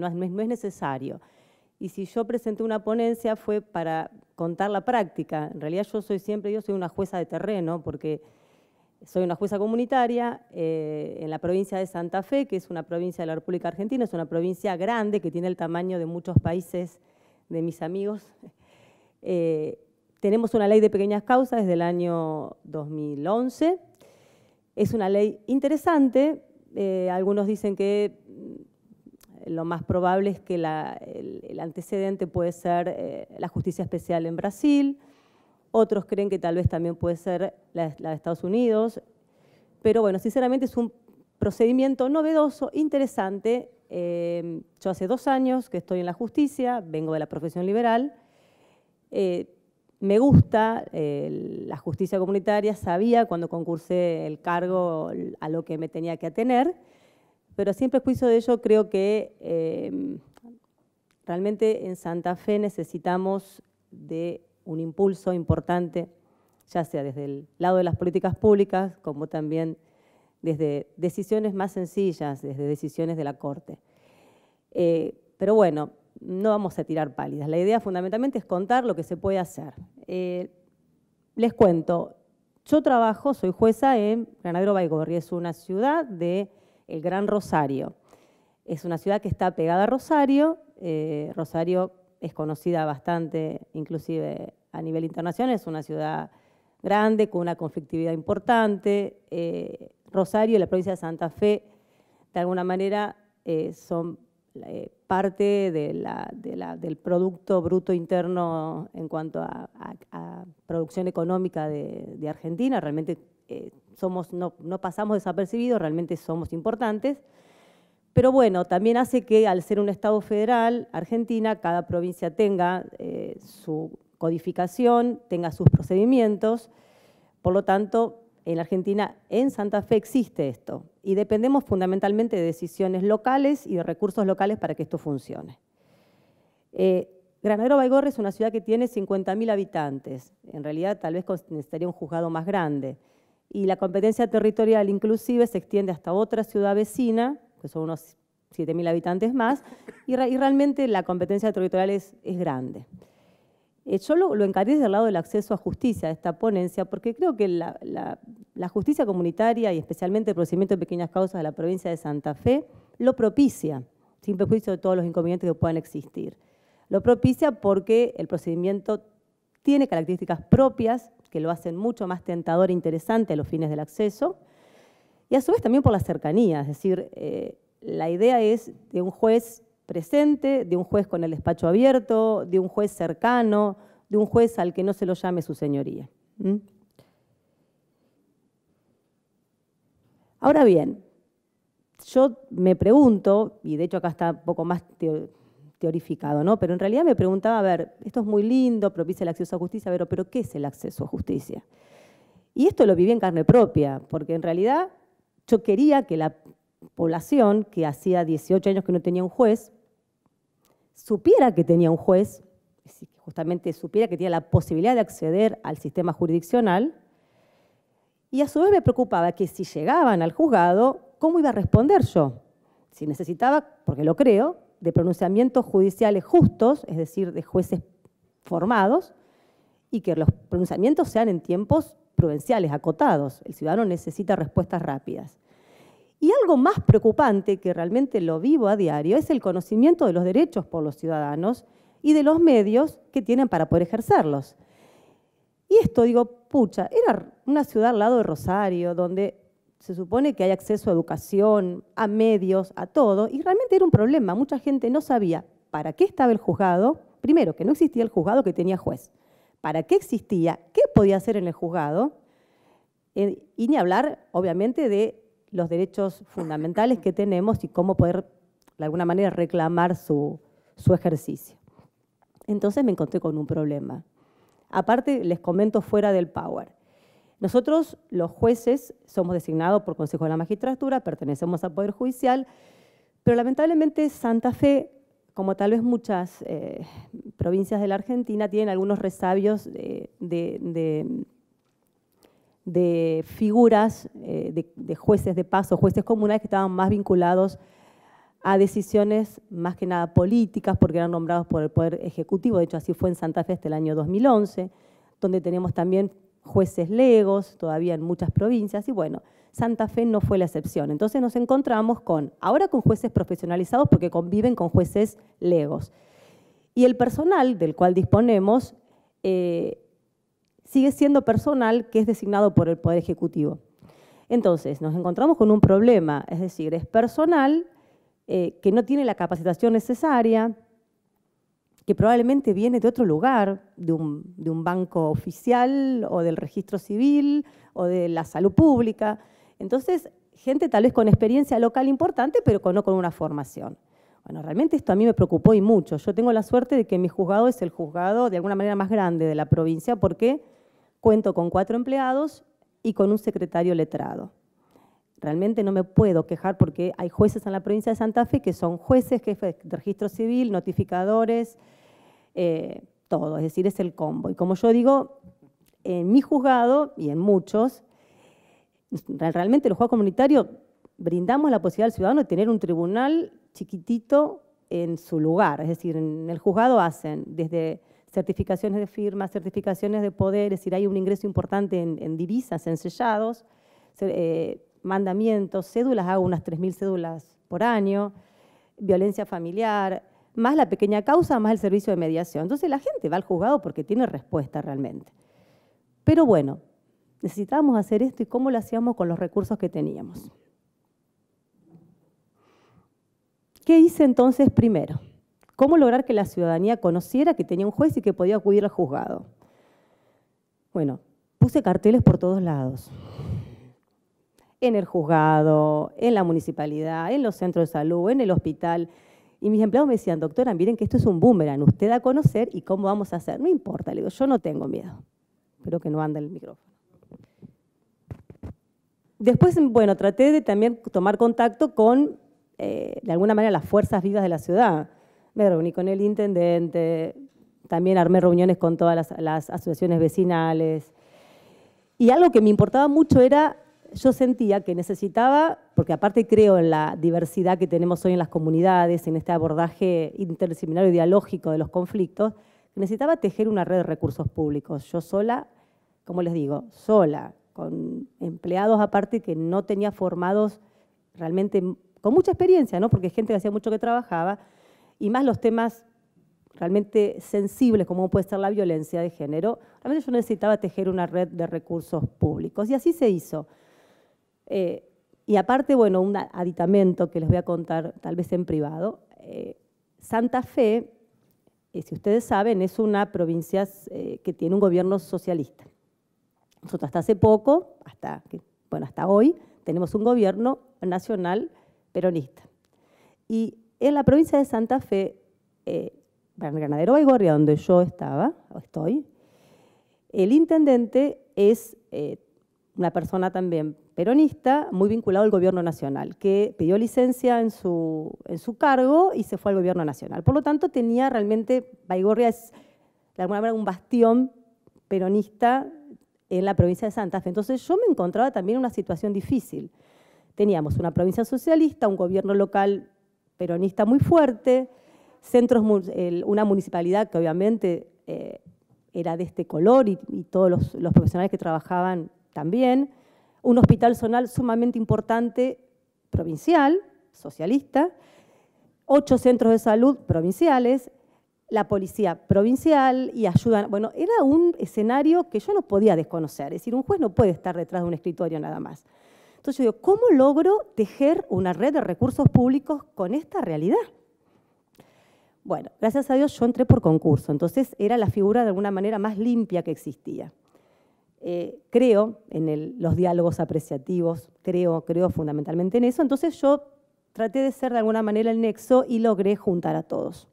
es necesario. Y si yo presenté una ponencia fue para contar la práctica. En realidad yo soy una jueza de terreno, porque soy una jueza comunitaria en la provincia de Santa Fe, que es una provincia de la República Argentina, es una provincia grande que tiene el tamaño de muchos países de mis amigos. Tenemos una ley de pequeñas causas desde el año 2011. Es una ley interesante. Algunos dicen que lo más probable es que el antecedente puede ser la justicia especial en Brasil. Otros creen que tal vez también puede ser la de Estados Unidos. Pero bueno, sinceramente es un procedimiento novedoso, interesante. Yo hace 2 años que estoy en la justicia, vengo de la profesión liberal. Me gusta la justicia comunitaria, sabía cuando concursé el cargo a lo que me tenía que atener, pero sin perjuicio de ello creo que realmente en Santa Fe necesitamos de un impulso importante, ya sea desde el lado de las políticas públicas, como también desde decisiones más sencillas, desde decisiones de la Corte. Pero bueno, no vamos a tirar pálidas. La idea fundamentalmente es contar lo que se puede hacer. Les cuento, yo soy jueza en Granadero Baigorri, es una ciudad del Gran Rosario. Es una ciudad que está pegada a Rosario. Rosario es conocida bastante, inclusive a nivel internacional, es una ciudad grande, con una conflictividad importante. Rosario y la provincia de Santa Fe, de alguna manera, son parte del Producto Bruto Interno en cuanto a producción económica de Argentina. Realmente no pasamos desapercibidos, realmente somos importantes. Pero bueno, también hace que al ser un Estado federal, Argentina, cada provincia tenga su codificación, tenga sus procedimientos. Por lo tanto, en la Argentina, en Santa Fe existe esto y dependemos fundamentalmente de decisiones locales y de recursos locales para que esto funcione. Granadero Baigorri es una ciudad que tiene 50.000 habitantes. En realidad, tal vez necesitaría un juzgado más grande. Y la competencia territorial inclusive se extiende hasta otra ciudad vecina, que son unos 7.000 habitantes más, y realmente la competencia territorial es grande. Yo lo encaré desde el lado del acceso a justicia, a esta ponencia, porque creo que la justicia comunitaria y especialmente el procedimiento de pequeñas causas de la provincia de Santa Fe lo propicia, sin perjuicio de todos los inconvenientes que puedan existir. Lo propicia porque el procedimiento tiene características propias que lo hacen mucho más tentador e interesante a los fines del acceso, y a su vez también por la cercanía, es decir, la idea es de un juez presente, de un juez con el despacho abierto, de un juez cercano, de un juez al que no se lo llame su señoría. Ahora bien, yo me pregunto, y de hecho acá está un poco más teorificado, ¿no? Pero en realidad me preguntaba, a ver, esto es muy lindo, propicia el acceso a justicia, pero ¿qué es el acceso a justicia? Y esto lo viví en carne propia, porque en realidad yo quería que la población, que hacía 18 años que no tenía un juez, supiera que tenía un juez, justamente supiera que tenía la posibilidad de acceder al sistema jurisdiccional Y a su vez me preocupaba que si llegaban al juzgado, ¿cómo iba a responder yo? Si necesitaba, porque lo creo, de pronunciamientos judiciales justos, es decir, de jueces formados, y que los pronunciamientos sean en tiempos prudenciales, acotados. El ciudadano necesita respuestas rápidas. Y algo más preocupante, que realmente lo vivo a diario, es el conocimiento de los derechos por los ciudadanos y de los medios que tienen para poder ejercerlos. Y esto, digo, pucha, era una ciudad al lado de Rosario, donde se supone que hay acceso a educación, a medios, a todo, y realmente era un problema. Mucha gente no sabía para qué estaba el juzgado. Primero, que no existía el juzgado que tenía juez. ¿Para qué existía? ¿Qué podía hacer en el juzgado? Y ni hablar, obviamente, de los derechos fundamentales que tenemos y cómo poder, de alguna manera, reclamar su ejercicio. Entonces me encontré con un problema. Aparte, les comento fuera del Power. Nosotros, los jueces, somos designados por Consejo de la Magistratura, pertenecemos al Poder Judicial, pero lamentablemente Santa Fe, como tal vez muchas provincias de la Argentina, tienen algunos resabios de figuras de jueces de paso, jueces comunales que estaban más vinculados a decisiones más que nada políticas, porque eran nombrados por el Poder Ejecutivo. De hecho, así fue en Santa Fe hasta el año 2011, donde tenemos también jueces legos, todavía en muchas provincias, y bueno, Santa Fe no fue la excepción. Entonces nos encontramos ahora con jueces profesionalizados porque conviven con jueces legos. Y el personal del cual disponemos sigue siendo personal que es designado por el Poder Ejecutivo. Entonces nos encontramos con un problema, es decir, es personal que no tiene la capacitación necesaria, que probablemente viene de otro lugar, de un banco oficial o del registro civil o de la salud pública. Entonces, gente tal vez con experiencia local importante, pero no con una formación. Bueno, realmente esto a mí me preocupó y mucho. Yo tengo la suerte de que mi juzgado es el juzgado de alguna manera más grande de la provincia porque cuento con 4 empleados y con un secretario letrado. Realmente no me puedo quejar porque hay jueces en la provincia de Santa Fe que son jueces, jefes de registro civil, notificadores, todo, es decir, es el combo. Y como yo digo, en mi juzgado y en muchos, realmente los juzgados comunitarios brindamos la posibilidad al ciudadano de tener un tribunal chiquitito en su lugar. Es decir, en el juzgado hacen desde certificaciones de firma, certificaciones de poder, es decir, hay un ingreso importante en divisas, en sellados, mandamientos, cédulas, hago unas 3.000 cédulas por año, violencia familiar, más la pequeña causa, más el servicio de mediación. Entonces la gente va al juzgado porque tiene respuesta realmente. Pero bueno, necesitábamos hacer esto y cómo lo hacíamos con los recursos que teníamos. ¿Qué hice entonces primero? ¿Cómo lograr que la ciudadanía conociera que tenía un juez y que podía acudir al juzgado? Bueno, puse carteles por todos lados. En el juzgado, en la municipalidad, en los centros de salud, en el hospital. Y mis empleados me decían, doctora, miren que esto es un boomerang, usted da a conocer y cómo vamos a hacer. No importa, le digo, yo no tengo miedo. Espero que no ande el micrófono. Después, bueno, traté de también tomar contacto con, de alguna manera, las fuerzas vivas de la ciudad. Me reuní con el intendente, también armé reuniones con todas las asociaciones vecinales. Y algo que me importaba mucho era, yo sentía que necesitaba, porque aparte creo en la diversidad que tenemos hoy en las comunidades, en este abordaje interdisciplinario y dialógico de los conflictos, necesitaba tejer una red de recursos públicos. Yo sola, como les digo, sola, con empleados aparte que no tenía formados realmente con mucha experiencia, ¿no? Porque gente que hacía mucho que trabajaba, y más los temas realmente sensibles, como puede ser la violencia de género, realmente yo necesitaba tejer una red de recursos públicos, y así se hizo. Y aparte, bueno, un aditamento que les voy a contar tal vez en privado. Santa Fe, si ustedes saben, es una provincia que tiene un gobierno socialista. Nosotros hasta hace poco, hasta hoy, tenemos un gobierno nacional peronista. Y en la provincia de Santa Fe, Granadero Baigorria, donde yo estoy, el intendente es una persona también peronista, muy vinculado al gobierno nacional, que pidió licencia en su cargo y se fue al gobierno nacional. Por lo tanto, Baigorria es de alguna manera un bastión peronista en la provincia de Santa Fe. Entonces yo me encontraba también en una situación difícil. Teníamos una provincia socialista, un gobierno local peronista muy fuerte, una municipalidad que obviamente era de este color y todos los profesionales que trabajaban también, un hospital zonal sumamente importante, provincial, socialista, 8 centros de salud provinciales, la policía provincial y ayuda. Bueno, era un escenario que yo no podía desconocer. Es decir, un juez no puede estar detrás de un escritorio nada más. Entonces yo digo, ¿cómo logro tejer una red de recursos públicos con esta realidad? Bueno, gracias a Dios yo entré por concurso, entonces era la figura de alguna manera más limpia que existía. Creo en los diálogos apreciativos, creo fundamentalmente en eso, entonces yo traté de ser de alguna manera el nexo y logré juntar a todos.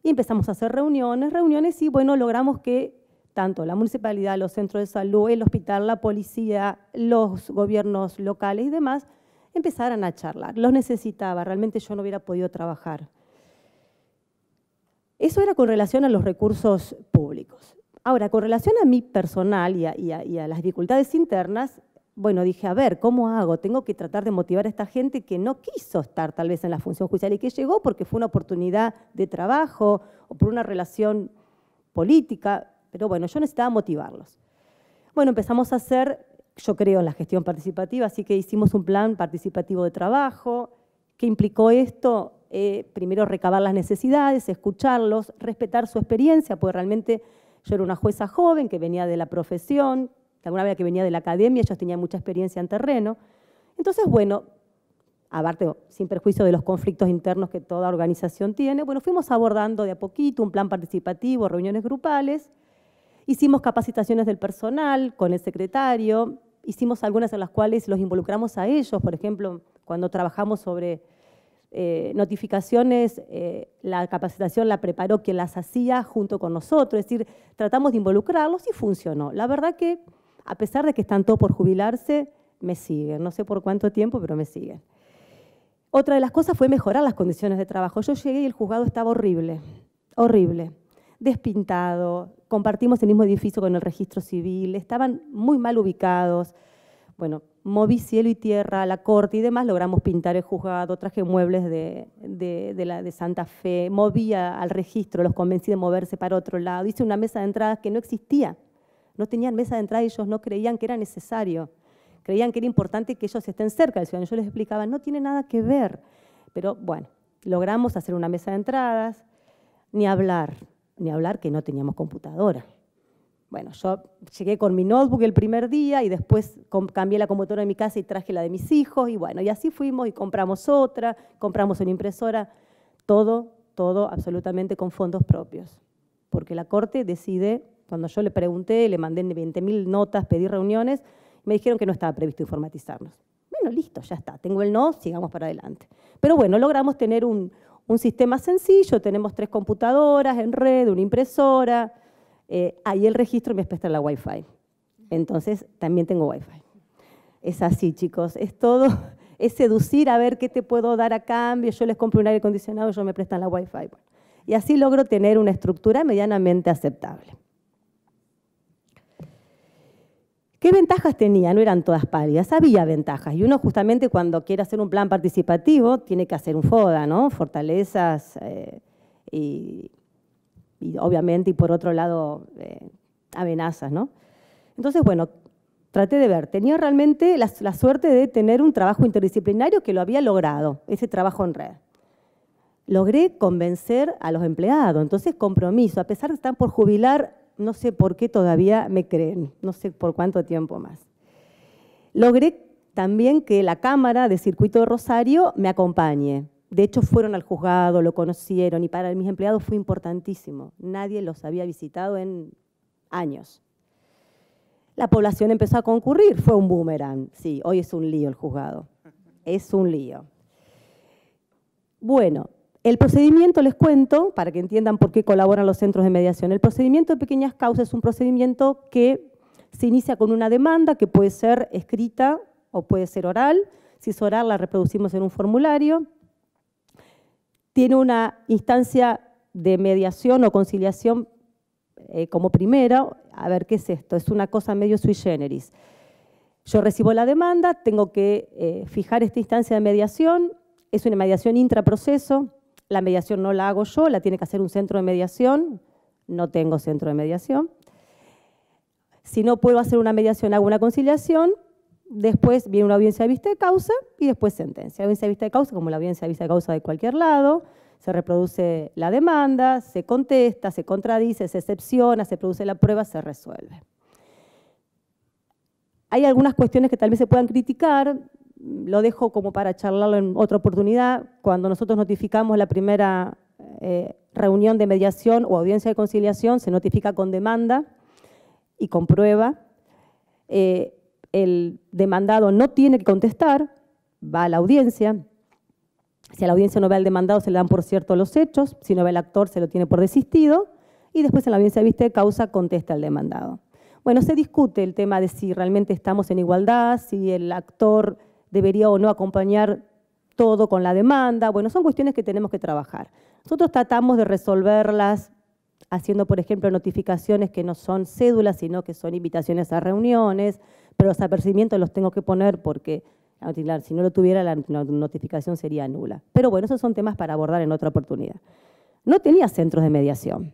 Y empezamos a hacer reuniones y bueno, logramos que tanto la municipalidad, los centros de salud, el hospital, la policía, los gobiernos locales y demás empezaran a charlar. Los necesitaba, realmente yo no hubiera podido trabajar. Eso era con relación a los recursos públicos. Ahora, con relación a mi personal y a las dificultades internas, bueno, dije, a ver, ¿cómo hago? Tengo que tratar de motivar a esta gente que no quiso estar tal vez en la función judicial y que llegó porque fue una oportunidad de trabajo o por una relación política, pero bueno, yo necesitaba motivarlos. Bueno, empezamos a hacer, yo creo en la gestión participativa, así que hicimos un plan participativo de trabajo. ¿Qué implicó esto? Primero recabar las necesidades, escucharlos, respetar su experiencia, porque realmente yo era una jueza joven que venía de la profesión, de alguna manera que venía de la academia, ellos tenían mucha experiencia en terreno. Entonces, bueno, aparte, sin perjuicio de los conflictos internos que toda organización tiene, bueno, fuimos abordando de a poquito un plan participativo, reuniones grupales, hicimos capacitaciones del personal con el secretario, hicimos algunas en las cuales los involucramos a ellos, por ejemplo, cuando trabajamos sobre notificaciones, la capacitación la preparó quien las hacía junto con nosotros, es decir, tratamos de involucrarlos y funcionó. La verdad que, a pesar de que están todos por jubilarse, me siguen, no sé por cuánto tiempo, pero me siguen. Otra de las cosas fue mejorar las condiciones de trabajo. Yo llegué y el juzgado estaba horrible, horrible, despintado, compartimos el mismo edificio con el registro civil, estaban muy mal ubicados. Bueno, moví cielo y tierra, la corte y demás, logramos pintar el juzgado, traje muebles de Santa Fe, moví al registro, los convencí de moverse para otro lado, hice una mesa de entradas que no existía, no tenían mesa de entrada y ellos no creían que era necesario, creían que era importante que ellos estén cerca del ciudadano. Yo les explicaba, no tiene nada que ver, pero bueno, logramos hacer una mesa de entradas, ni hablar que no teníamos computadora. Bueno, yo llegué con mi notebook el primer día y después cambié la computadora de mi casa y traje la de mis hijos y bueno, y así fuimos y compramos otra, compramos una impresora, todo absolutamente con fondos propios. Porque la Corte decide, cuando yo le pregunté, le mandé 20.000 notas, pedí reuniones, me dijeron que no estaba previsto informatizarnos. Bueno, listo, ya está, tengo el no, sigamos para adelante. Pero bueno, logramos tener un sistema sencillo, tenemos 3 computadoras en red, una impresora. Ahí el registro me presta la Wi-Fi. Entonces, también tengo Wi-Fi. Es así, chicos. Es todo, es seducir a ver qué te puedo dar a cambio. Yo les compro un aire acondicionado y ellos me prestan la Wi-Fi. Bueno, y así logro tener una estructura medianamente aceptable. ¿Qué ventajas tenía? No eran todas pálidas, había ventajas. Y uno justamente cuando quiere hacer un plan participativo tiene que hacer un FODA, ¿no? Fortalezas y obviamente, y por otro lado, amenazas, ¿no? Entonces, bueno, traté de ver. Tenía realmente la suerte de tener un trabajo interdisciplinario que lo había logrado, ese trabajo en red. Logré convencer a los empleados, entonces compromiso. A pesar de que están por jubilar, no sé por qué todavía me creen, no sé por cuánto tiempo más. Logré también que la Cámara de Circuito de Rosario me acompañe. De hecho, fueron al juzgado, lo conocieron y para mis empleados fue importantísimo. Nadie los había visitado en años. La población empezó a concurrir, fue un boomerang. Sí, hoy es un lío el juzgado, es un lío. Bueno, el procedimiento, les cuento, para que entiendan por qué colaboran los centros de mediación. El procedimiento de pequeñas causas es un procedimiento que se inicia con una demanda que puede ser escrita o puede ser oral. Si es oral, la reproducimos en un formulario. Tiene una instancia de mediación o conciliación como primera, a ver, ¿qué es esto? Es una cosa medio sui generis. Yo recibo la demanda, tengo que fijar esta instancia de mediación, es una mediación intraproceso, la mediación no la hago yo, la tiene que hacer un centro de mediación, no tengo centro de mediación. Si no puedo hacer una mediación, hago una conciliación, después viene una audiencia de vista de causa y después sentencia. Audiencia de vista de causa, como la audiencia de vista de causa de cualquier lado, se reproduce la demanda, se contesta, se contradice, se excepciona, se produce la prueba, se resuelve. Hay algunas cuestiones que tal vez se puedan criticar, lo dejo como para charlarlo en otra oportunidad. Cuando nosotros notificamos la primera reunión de mediación o audiencia de conciliación, se notifica con demanda y con prueba. El demandado no tiene que contestar, va a la audiencia. Si a la audiencia no ve al demandado, se le dan por cierto los hechos. Si no ve al actor, se lo tiene por desistido. Y después en la audiencia de vista de causa contesta el demandado. Bueno, se discute el tema de si realmente estamos en igualdad, si el actor debería o no acompañar todo con la demanda. Bueno, son cuestiones que tenemos que trabajar. Nosotros tratamos de resolverlas haciendo, por ejemplo, notificaciones que no son cédulas, sino que son invitaciones a reuniones, pero los apercibimientos los tengo que poner porque si no lo tuviera, la notificación sería nula. Pero bueno, esos son temas para abordar en otra oportunidad. No tenía centros de mediación.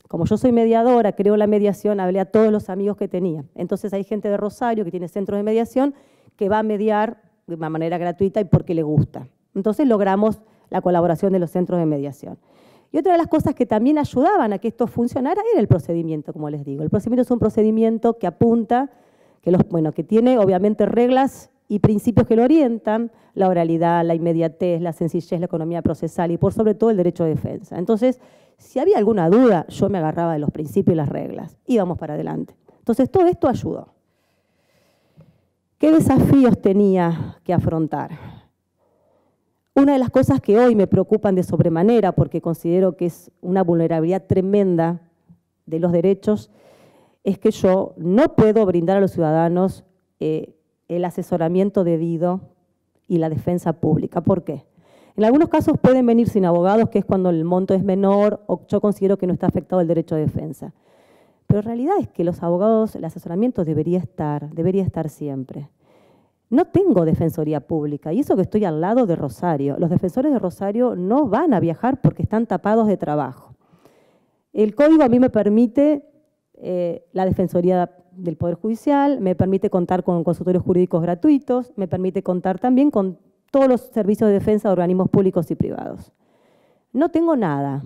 Como yo soy mediadora, creo la mediación, hablé a todos los amigos que tenía. Entonces hay gente de Rosario que tiene centros de mediación que va a mediar de una manera gratuita y porque le gusta. Entonces logramos la colaboración de los centros de mediación. Y otra de las cosas que también ayudaban a que esto funcionara era el procedimiento, como les digo. El procedimiento es un procedimiento que apunta, que tiene obviamente reglas y principios que lo orientan, la oralidad, la inmediatez, la sencillez, la economía procesal y por sobre todo el derecho de defensa. Entonces, si había alguna duda, yo me agarraba de los principios y las reglas. Íbamos para adelante. Entonces, todo esto ayudó. ¿Qué desafíos tenía que afrontar? Una de las cosas que hoy me preocupan de sobremanera, porque considero que es una vulnerabilidad tremenda de los derechos, es que yo no puedo brindar a los ciudadanos el asesoramiento debido y la defensa pública. ¿Por qué? En algunos casos pueden venir sin abogados, que es cuando el monto es menor o yo considero que no está afectado el derecho de defensa. Pero en realidad es que los abogados, el asesoramiento debería estar siempre. No tengo defensoría pública y eso que estoy al lado de Rosario. Los defensores de Rosario no van a viajar porque están tapados de trabajo. El código a mí me permite la defensoría del Poder Judicial, me permite contar con consultorios jurídicos gratuitos, me permite contar también con todos los servicios de defensa de organismos públicos y privados. No tengo nada.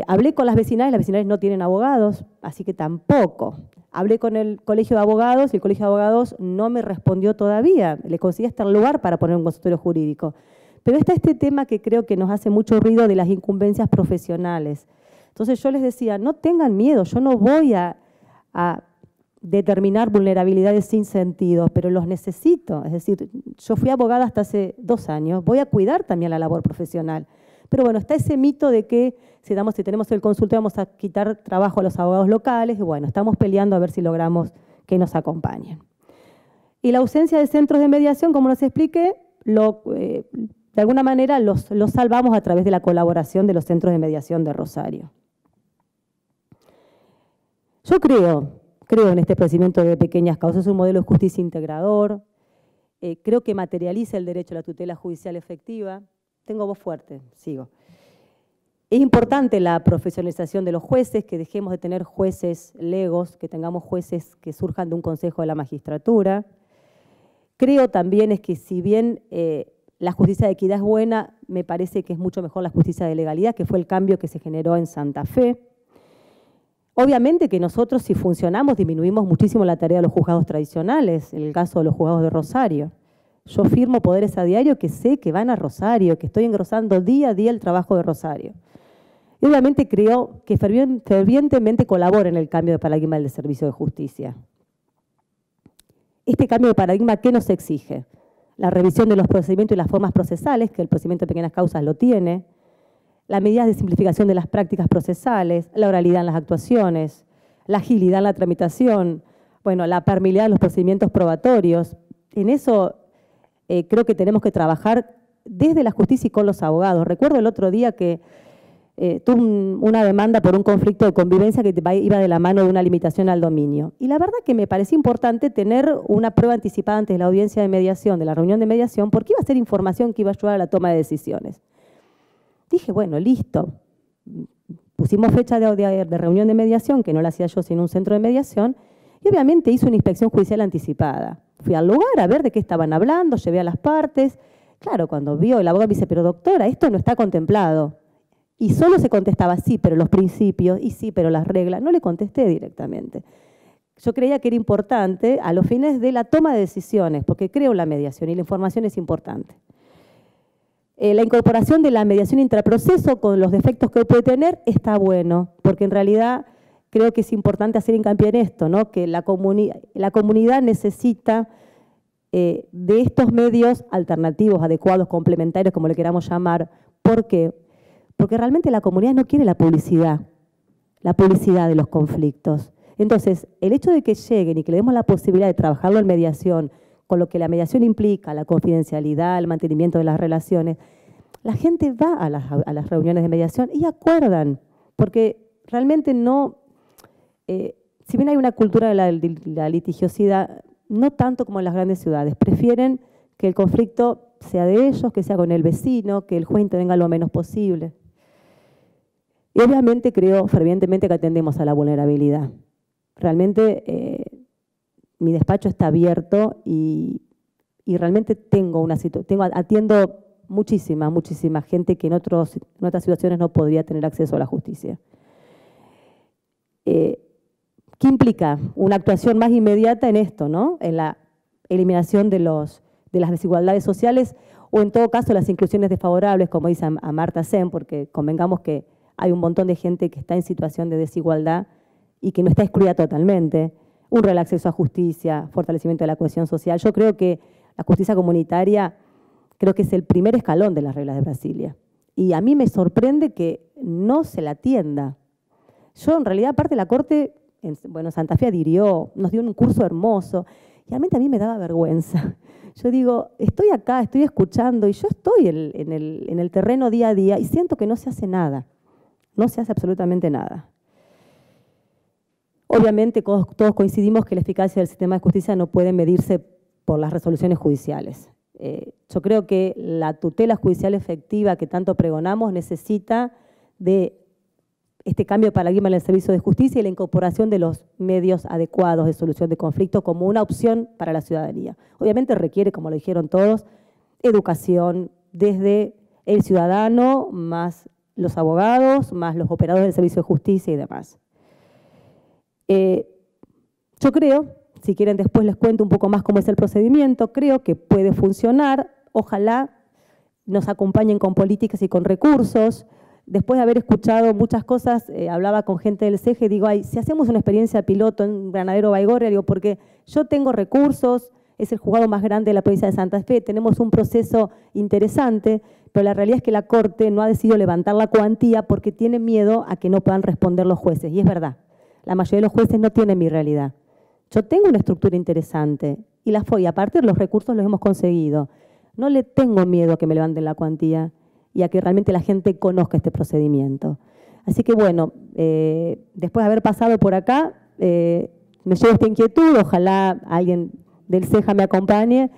Hablé con las vecinales no tienen abogados, así que tampoco. Hablé con el Colegio de Abogados y el Colegio de Abogados no me respondió todavía. Le conseguí hasta el lugar para poner un consultorio jurídico. Pero está este tema que creo que nos hace mucho ruido de las incumbencias profesionales. Entonces yo les decía, no tengan miedo, yo no voy a determinar vulnerabilidades sin sentido, pero los necesito. Es decir, yo fui abogada hasta hace 2 años, voy a cuidar también la labor profesional. Pero bueno, está ese mito de que si tenemos el consultorio vamos a quitar trabajo a los abogados locales y bueno, estamos peleando a ver si logramos que nos acompañen. Y la ausencia de centros de mediación, como les expliqué, de alguna manera los salvamos a través de la colaboración de los centros de mediación de Rosario. Yo creo en este procedimiento de pequeñas causas, es un modelo de justicia integrador, creo que materializa el derecho a la tutela judicial efectiva. Tengo voz fuerte, sigo. Es importante la profesionalización de los jueces, que dejemos de tener jueces legos, que tengamos jueces que surjan de un consejo de la magistratura. Creo también es que si bien la justicia de equidad es buena, me parece que es mucho mejor la justicia de legalidad, que fue el cambio que se generó en Santa Fe. Obviamente que nosotros, si funcionamos, disminuimos muchísimo la tarea de los juzgados tradicionales, en el caso de los juzgados de Rosario. Yo firmo poderes a diario que sé que van a Rosario, que estoy engrosando día a día el trabajo de Rosario. Y obviamente creo que fervientemente colabora en el cambio de paradigma del servicio de justicia. Este cambio de paradigma, ¿qué nos exige? La revisión de los procedimientos y las formas procesales, que el procedimiento de pequeñas causas lo tiene, las medidas de simplificación de las prácticas procesales, la oralidad en las actuaciones, la agilidad en la tramitación, bueno, la permeabilidad de los procedimientos probatorios. En eso creo que tenemos que trabajar desde la justicia y con los abogados. Recuerdo el otro día que tuvo una demanda por un conflicto de convivencia que iba de la mano de una limitación al dominio. Y la verdad que me parecía importante tener una prueba anticipada antes de la audiencia de mediación, de la reunión de mediación, porque iba a ser información que iba a ayudar a la toma de decisiones. Dije, bueno, listo. Pusimos fecha de reunión de mediación, que no la hacía yo sino un centro de mediación, y obviamente hice una inspección judicial anticipada. Fui al lugar a ver de qué estaban hablando, llevé a las partes. Claro, cuando vio el abogado me dice, pero doctora, esto no está contemplado. Y solo se contestaba, sí, pero los principios, y sí, pero las reglas. No le contesté directamente. Yo creía que era importante a los fines de la toma de decisiones, porque creo en la mediación y la información es importante. La incorporación de la mediación intraproceso con los defectos que puede tener está bueno, porque en realidad creo que es importante hacer hincapié en esto, ¿no? Que la comunidad necesita de estos medios alternativos, adecuados, complementarios, como le queramos llamar. ¿Por qué? Porque realmente la comunidad no quiere la publicidad de los conflictos. Entonces, el hecho de que lleguen y que le demos la posibilidad de trabajarlo en mediación, con lo que la mediación implica, la confidencialidad, el mantenimiento de las relaciones, la gente va a las reuniones de mediación y acuerdan, porque realmente no, si bien hay una cultura de la litigiosidad, no tanto como en las grandes ciudades, prefieren que el conflicto sea de ellos, que sea con el vecino, que el juez intervenga lo menos posible. Y obviamente creo fervientemente que atendemos a la vulnerabilidad. Realmente mi despacho está abierto y realmente atiendo muchísima gente que en otras situaciones no podría tener acceso a la justicia. ¿Qué implica? Una actuación más inmediata en esto, ¿no? En la eliminación de las desigualdades sociales o en todo caso las inclusiones desfavorables, como dice Amartya Sen, porque convengamos que hay un montón de gente que está en situación de desigualdad y que no está excluida totalmente. Un real acceso a justicia, fortalecimiento de la cohesión social. Yo creo que la justicia comunitaria creo que es el primer escalón de las reglas de Brasilia. Y a mí me sorprende que no se la atienda. Yo, en realidad, aparte de la Corte, Santa Fe adhirió, nos dio un curso hermoso, y realmente a mí me daba vergüenza. Yo digo, estoy acá, estoy escuchando, y yo estoy en el terreno día a día, y siento que no se hace nada. No se hace absolutamente nada. Obviamente todos coincidimos que la eficacia del sistema de justicia no puede medirse por las resoluciones judiciales. Yo creo que la tutela judicial efectiva que tanto pregonamos necesita de este cambio de paradigma en el servicio de justicia y la incorporación de los medios adecuados de solución de conflictos como una opción para la ciudadanía. Obviamente requiere, como lo dijeron todos, educación desde el ciudadano, más los abogados, más los operadores del servicio de justicia y demás. Yo creo, si quieren después les cuento un poco más cómo es el procedimiento, creo que puede funcionar, ojalá nos acompañen con políticas y con recursos. Después de haber escuchado muchas cosas, hablaba con gente del CEGE, digo, si hacemos una experiencia piloto en Granadero Baigorria, digo, porque yo tengo recursos, es el juzgado más grande de la provincia de Santa Fe, tenemos un proceso interesante, pero la realidad es que la Corte no ha decidido levantar la cuantía porque tiene miedo a que no puedan responder los jueces, y es verdad. La mayoría de los jueces no tienen mi realidad. Yo tengo una estructura interesante y aparte los recursos los hemos conseguido. No le tengo miedo a que me levanten la cuantía y a que realmente la gente conozca este procedimiento. Así que bueno, después de haber pasado por acá, me llevo esta inquietud, ojalá alguien del CEJA me acompañe,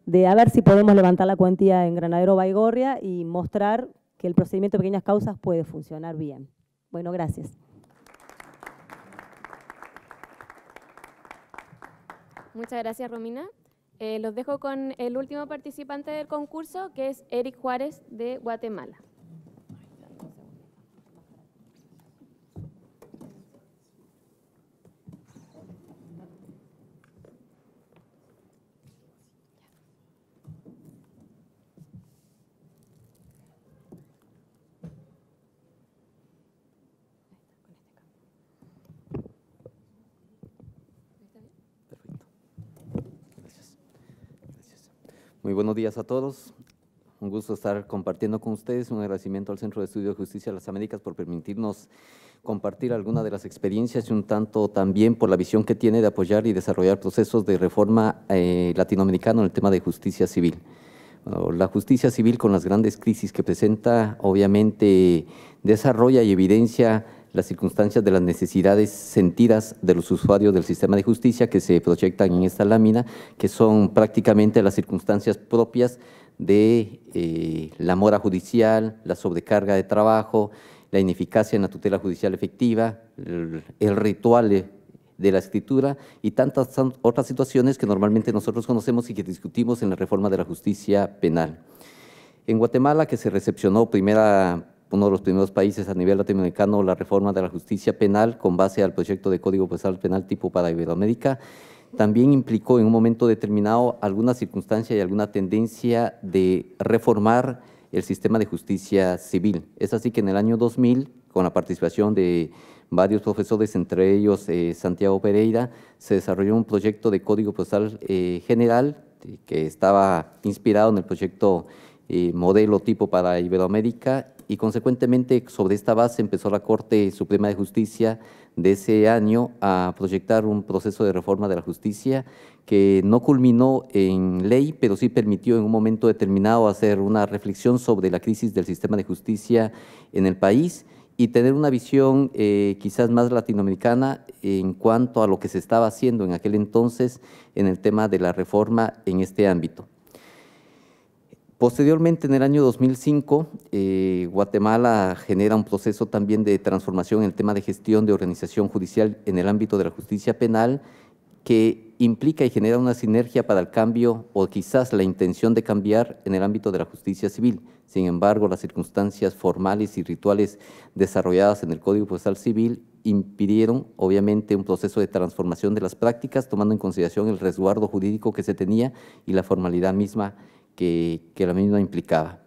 de a ver si podemos levantar la cuantía en Granadero Baigorria y mostrar que el procedimiento de pequeñas causas puede funcionar bien. Bueno, gracias. Muchas gracias, Romina. Los dejo con el último participante del concurso, que es Eric Juárez, de Guatemala. Muy buenos días a todos. Un gusto estar compartiendo con ustedes. Un agradecimiento al Centro de Estudio de Justicia de las Américas por permitirnos compartir algunas de las experiencias y un tanto también por la visión que tiene de apoyar y desarrollar procesos de reforma latinoamericano en el tema de justicia civil. la justicia civil, con las grandes crisis que presenta, obviamente desarrolla y evidencia las circunstancias de las necesidades sentidas de los usuarios del sistema de justicia que se proyectan en esta lámina, que son prácticamente las circunstancias propias de la mora judicial, la sobrecarga de trabajo, la ineficacia en la tutela judicial efectiva, el ritual de la escritura y tantas otras situaciones que normalmente nosotros conocemos y que discutimos en la reforma de la justicia penal. En Guatemala, que se recepcionó uno de los primeros países a nivel latinoamericano, la reforma de la justicia penal con base al proyecto de Código Procesal Penal tipo para Iberoamérica, también implicó en un momento determinado alguna circunstancia y alguna tendencia de reformar el sistema de justicia civil. Es así que en el año 2000, con la participación de varios profesores, entre ellos Santiago Pereira, se desarrolló un proyecto de Código Procesal General que estaba inspirado en el proyecto modelo tipo para Iberoamérica, y consecuentemente sobre esta base empezó la Corte Suprema de Justicia de ese año a proyectar un proceso de reforma de la justicia que no culminó en ley, pero sí permitió en un momento determinado hacer una reflexión sobre la crisis del sistema de justicia en el país y tener una visión quizás más latinoamericana en cuanto a lo que se estaba haciendo en aquel entonces en el tema de la reforma en este ámbito. Posteriormente, en el año 2005, Guatemala genera un proceso también de transformación en el tema de gestión de organización judicial en el ámbito de la justicia penal, que implica y genera una sinergia para el cambio o quizás la intención de cambiar en el ámbito de la justicia civil. Sin embargo, las circunstancias formales y rituales desarrolladas en el Código Procesal Civil impidieron, obviamente, un proceso de transformación de las prácticas, tomando en consideración el resguardo jurídico que se tenía y la formalidad misma que la misma implicaba.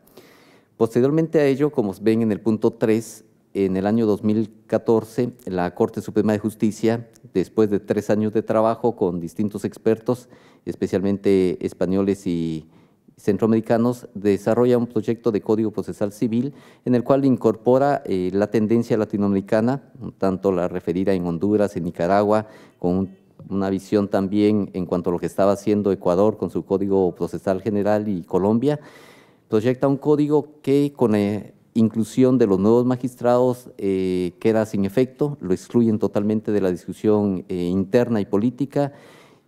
Posteriormente a ello, como ven en el punto 3, en el año 2014, la Corte Suprema de Justicia, después de 3 años de trabajo con distintos expertos, especialmente españoles y centroamericanos, desarrolla un proyecto de Código Procesal Civil en el cual incorpora la tendencia latinoamericana, tanto la referida en Honduras, en Nicaragua, con una visión también en cuanto a lo que estaba haciendo Ecuador con su Código Procesal General y Colombia. Proyecta un código que con la inclusión de los nuevos magistrados queda sin efecto, lo excluyen totalmente de la discusión interna y política,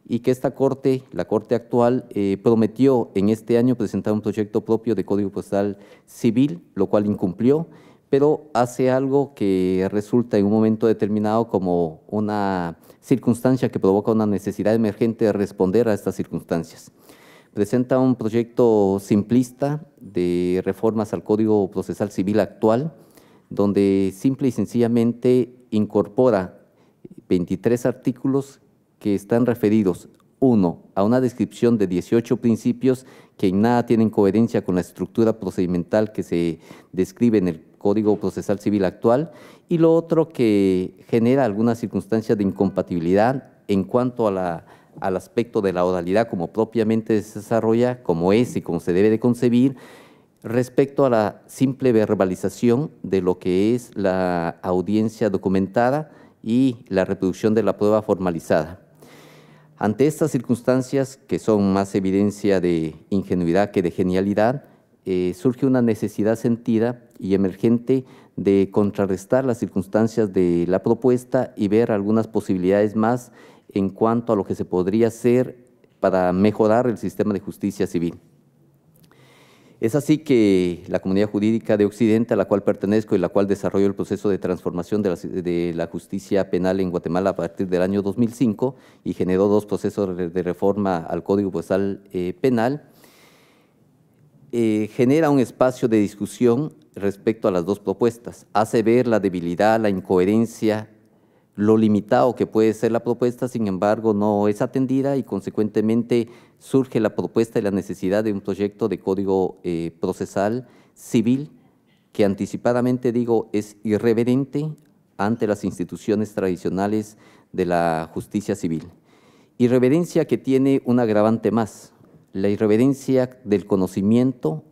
y que esta Corte, la Corte actual, prometió en este año presentar un proyecto propio de Código Procesal Civil, lo cual incumplió, pero hace algo que resulta en un momento determinado como una circunstancia que provoca una necesidad emergente de responder a estas circunstancias. Presenta un proyecto simplista de reformas al Código Procesal Civil actual, donde simple y sencillamente incorpora 23 artículos que están referidos, 1, a una descripción de 18 principios que en nada tienen coherencia con la estructura procedimental que se describe en el Código Procesal Civil actual, y lo otro que genera algunas circunstancias de incompatibilidad en cuanto a al aspecto de la oralidad como propiamente se desarrolla, como es y como se debe de concebir, respecto a la simple verbalización de lo que es la audiencia documentada y la reproducción de la prueba formalizada. Ante estas circunstancias, que son más evidencia de ingenuidad que de genialidad, surge una necesidad sentida y emergente de contrarrestar las circunstancias de la propuesta y ver algunas posibilidades más en cuanto a lo que se podría hacer para mejorar el sistema de justicia civil. Es así que la comunidad jurídica de Occidente, a la cual pertenezco y la cual desarrolló el proceso de transformación de la justicia penal en Guatemala a partir del año 2005 y generó 2 procesos de reforma al Código Procesal Penal, genera un espacio de discusión respecto a las 2 propuestas, hace ver la debilidad, la incoherencia, lo limitado que puede ser la propuesta, sin embargo no es atendida y consecuentemente surge la propuesta y la necesidad de un proyecto de Código Procesal Civil que anticipadamente digo es irreverente ante las instituciones tradicionales de la justicia civil. Irreverencia que tiene un agravante más, la irreverencia del conocimiento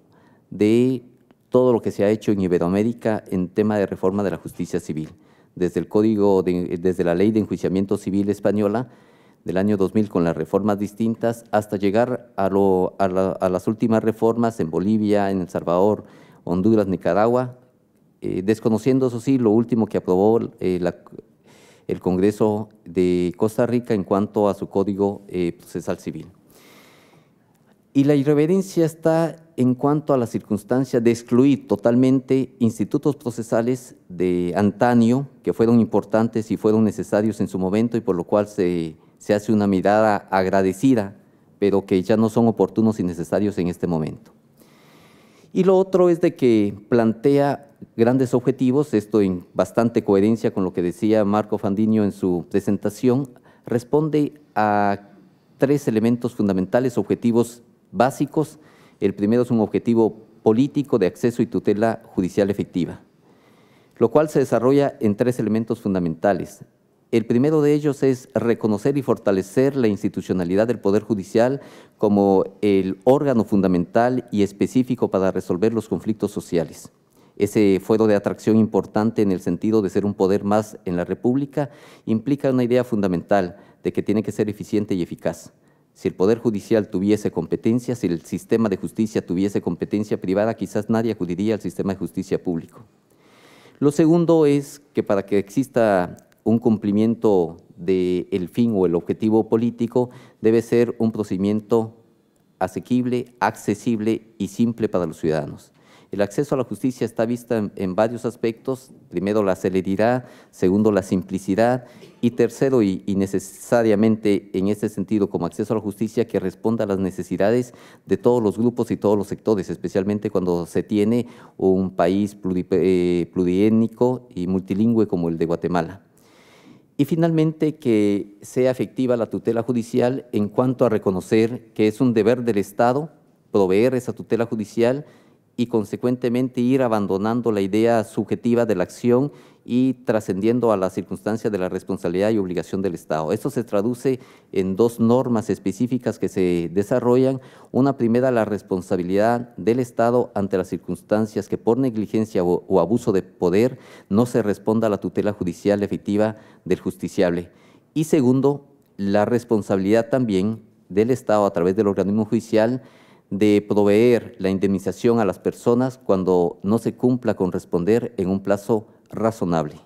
de todo lo que se ha hecho en Iberoamérica en tema de reforma de la justicia civil. Desde el desde la Ley de Enjuiciamiento Civil española, del año 2000 con las reformas distintas, hasta llegar a las últimas reformas en Bolivia, en El Salvador, Honduras, Nicaragua, desconociendo, eso sí, lo último que aprobó el Congreso de Costa Rica en cuanto a su Código Procesal Civil. Y la irreverencia está en cuanto a la circunstancia de excluir totalmente institutos procesales de antaño, que fueron importantes y fueron necesarios en su momento, y por lo cual se hace una mirada agradecida, pero que ya no son oportunos y necesarios en este momento. Y lo otro es de que plantea grandes objetivos, esto en bastante coherencia con lo que decía Marco Fandiño en su presentación, responde a 3 elementos fundamentales, objetivos básicos. El primero es un objetivo político de acceso y tutela judicial efectiva, lo cual se desarrolla en 3 elementos fundamentales. El primero de ellos es reconocer y fortalecer la institucionalidad del Poder Judicial como el órgano fundamental y específico para resolver los conflictos sociales. Ese fuero de atracción importante en el sentido de ser un poder más en la República implica una idea fundamental de que tiene que ser eficiente y eficaz. Si el Poder Judicial tuviese competencia, si el sistema de justicia tuviese competencia privada, quizás nadie acudiría al sistema de justicia público. Lo segundo es que para que exista un cumplimiento del fin o el objetivo político, debe ser un procedimiento asequible, accesible y simple para los ciudadanos. El acceso a la justicia está visto en varios aspectos. Primero, la celeridad; segundo, la simplicidad; y tercero, y necesariamente en este sentido, como acceso a la justicia que responda a las necesidades de todos los grupos y todos los sectores, especialmente cuando se tiene un país pluriétnico y multilingüe como el de Guatemala. Y finalmente, que sea efectiva la tutela judicial en cuanto a reconocer que es un deber del Estado proveer esa tutela judicial y consecuentemente ir abandonando la idea subjetiva de la acción y trascendiendo a la circunstancia de la responsabilidad y obligación del Estado. Esto se traduce en 2 normas específicas que se desarrollan. Una primera, la responsabilidad del Estado ante las circunstancias que por negligencia o abuso de poder no se responda a la tutela judicial efectiva del justiciable. Y segundo, la responsabilidad también del Estado a través del organismo judicial de proveer la indemnización a las personas cuando no se cumpla con responder en un plazo razonable.